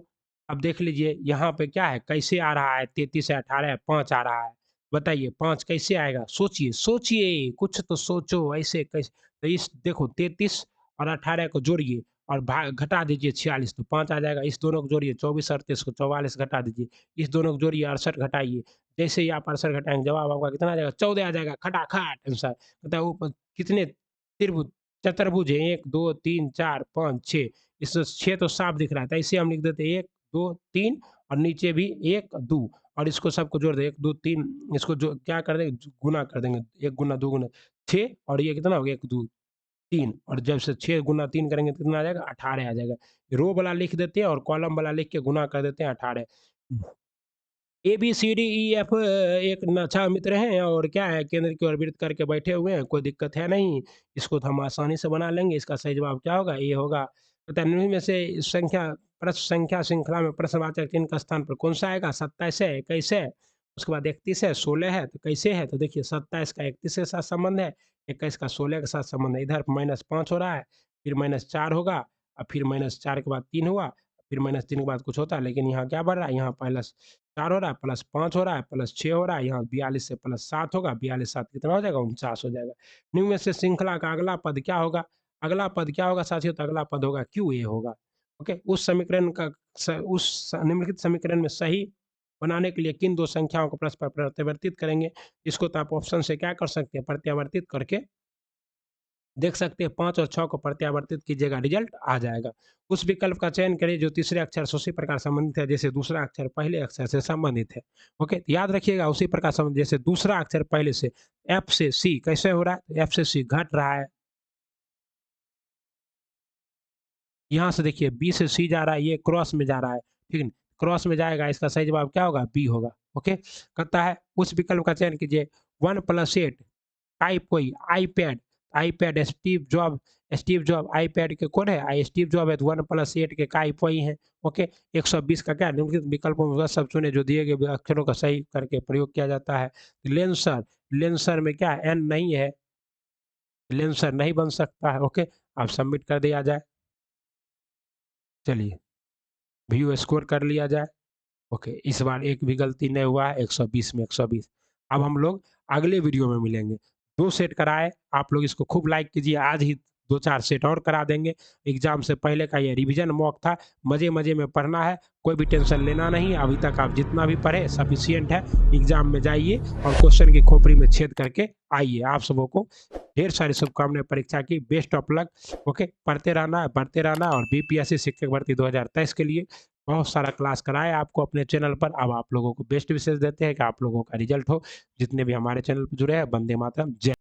अब देख लीजिए यहाँ पे क्या है, कैसे आ रहा है? 33 है, 18 है, 5 आ रहा है। बताइए 5 कैसे आएगा? सोचिए, सोचिए, कुछ तो सोचो ऐसे कैसे? तो इस देखो 33 और 18 को जोड़िए और घटा दीजिए 46 तो 5 आ जाएगा। इस दोनों को जोड़िए 24 38 को 44 घटा दीजिए। इस दोनों को जोड़िए 68 घटाइए। जैसे ही आप 68 घटाएँगे जवाब आपका कितना आ जाएगा? 14 आ जाएगा खटाखट आंसर। बताओ ऊपर कितने त्रिभुज चतुर्भुज हैं? 1 2 3 4 5 6 इसमें 6 तो साफ दिख रहा था, इसे हम लिख देते 1 2 3 और नीचे भी 1 2 और इसको सबको जोड़ दें 1 2 3 इसको जो क्या कर देंगे गुना कर देंगे 1 गुना 2 गुना 6 और ये कितना हो गया 1 2 3 और जब से 6 गुना 3 करेंगे तो कितना आ जाएगा 18 आ जाएगा। रो वाला लिख देते हैं और कॉलम वाला लिख के गुना कर देते हैं 18। A B C D E F एक अच्छा मित्र हैं और क्या है केंद्र की ओर वृत्त करके बैठे हुए हैं, कोई दिक्कत है नहीं। इसको तो हम आसानी से बना लेंगे। इसका सही जवाब क्या होगा? ये होगा। तो निम्न में से संख्या प्रश्न संख्या श्रृंखला में प्रश्नवाचक चिन्ह का स्थान पर कौन सा आएगा? 27 है, 21 है, उसके बाद 31 है, 16 है, तो कैसे है? तो देखिए 27 का 31 के साथ संबंध है, 21 का 16 के साथ संबंध है। इधर -5 हो रहा है, फिर -4 होगा और फिर -4 के बाद 3 हुआ, फिर -3 के बाद कुछ होता है, लेकिन यहाँ क्या बढ़ रहा है? यहाँ प्लस 4 हो रहा है, प्लस 5 हो रहा है, प्लस 6 हो रहा है, यहाँ 42 से प्लस 7 होगा, 42 7 कितना हो जाएगा? 49 हो जाएगा। निम्न में से श्रृंखला का अगला पद क्या होगा? अगला पद क्या होगा साथियों? तो अगला पद होगा क्यू ए होगा। ओके, उस समीकरण का निम्नलिखित समीकरण में सही बनाने के लिए किन 2 संख्याओं को परस्पर प्रत्यावर्तित करेंगे? इसको तो आप ऑप्शन से क्या कर सकते हैं? प्रत्यावर्तित करके देख सकते हैं 5 और 6 को प्रत्यावर्तित कीजिएगा, रिजल्ट आ जाएगा। उस विकल्प का चयन करिए जो तीसरे अक्षर से उसी प्रकार संबंधित है जैसे दूसरा अक्षर पहले अक्षर से संबंधित है। ओके, तो याद रखिएगा उसी प्रकार संबंधित जैसे दूसरा अक्षर पहले से। एफ से सी कैसे हो रहा है? एफ से सी घट रहा है। यहाँ से देखिए बी से सी जा रहा है, ये क्रॉस में जा रहा है, ठीक है? क्रॉस में जाएगा, इसका सही जवाब क्या होगा? बी होगा। ओके, कहता है उस विकल्प का चयन कीजिए 1 + 8 टाइप कोई iPad iPad Steve job iPad के कौन है? स्टीव जॉब है तो 1 + 8 के टाइप वही है। ओके, 120 का क्या निम्नलिखित विकल्पों में वह सब चुने जो दिए गए अक्षरों का सही करके प्रयोग किया जाता है। लेंसर लेंसर में क्या एन नहीं है, लेंसर नहीं बन सकता है। ओके, अब सबमिट कर दिया जाए। चलिए व्यू स्कोर कर लिया जाए। ओके, इस बार एक भी गलती नहीं हुआ है, 120 में 120। अब हम लोग अगले वीडियो में मिलेंगे। 2 सेट कराए, आप लोग इसको खूब लाइक कीजिए, आज ही 2-4 सेट और करा देंगे। एग्ज़ाम से पहले का ये रिवीजन मॉक था, मज़े-मज़े में पढ़ना है, कोई भी टेंशन लेना नहीं। अभी तक आप जितना भी पढ़े सफिशिएंट है, एग्ज़ाम में जाइए और क्वेश्चन की खोपड़ी में छेद करके आइए। आप सबों को ढेर सारी शुभकामनाएँ परीक्षा की, बेस्ट ऑफ लक। ओके, पढ़ते रहना है, बढ़ते रहना है और बीपीएससी शिक्षक भर्ती 2023 के लिए बहुत सारा क्लास कराया आपको अपने चैनल पर। अब आप लोगों को बेस्ट विशेष देते हैं कि आप लोगों का रिजल्ट हो। जितने भी हमारे चैनल पर जुड़े हैं, वंदे मातरम, जय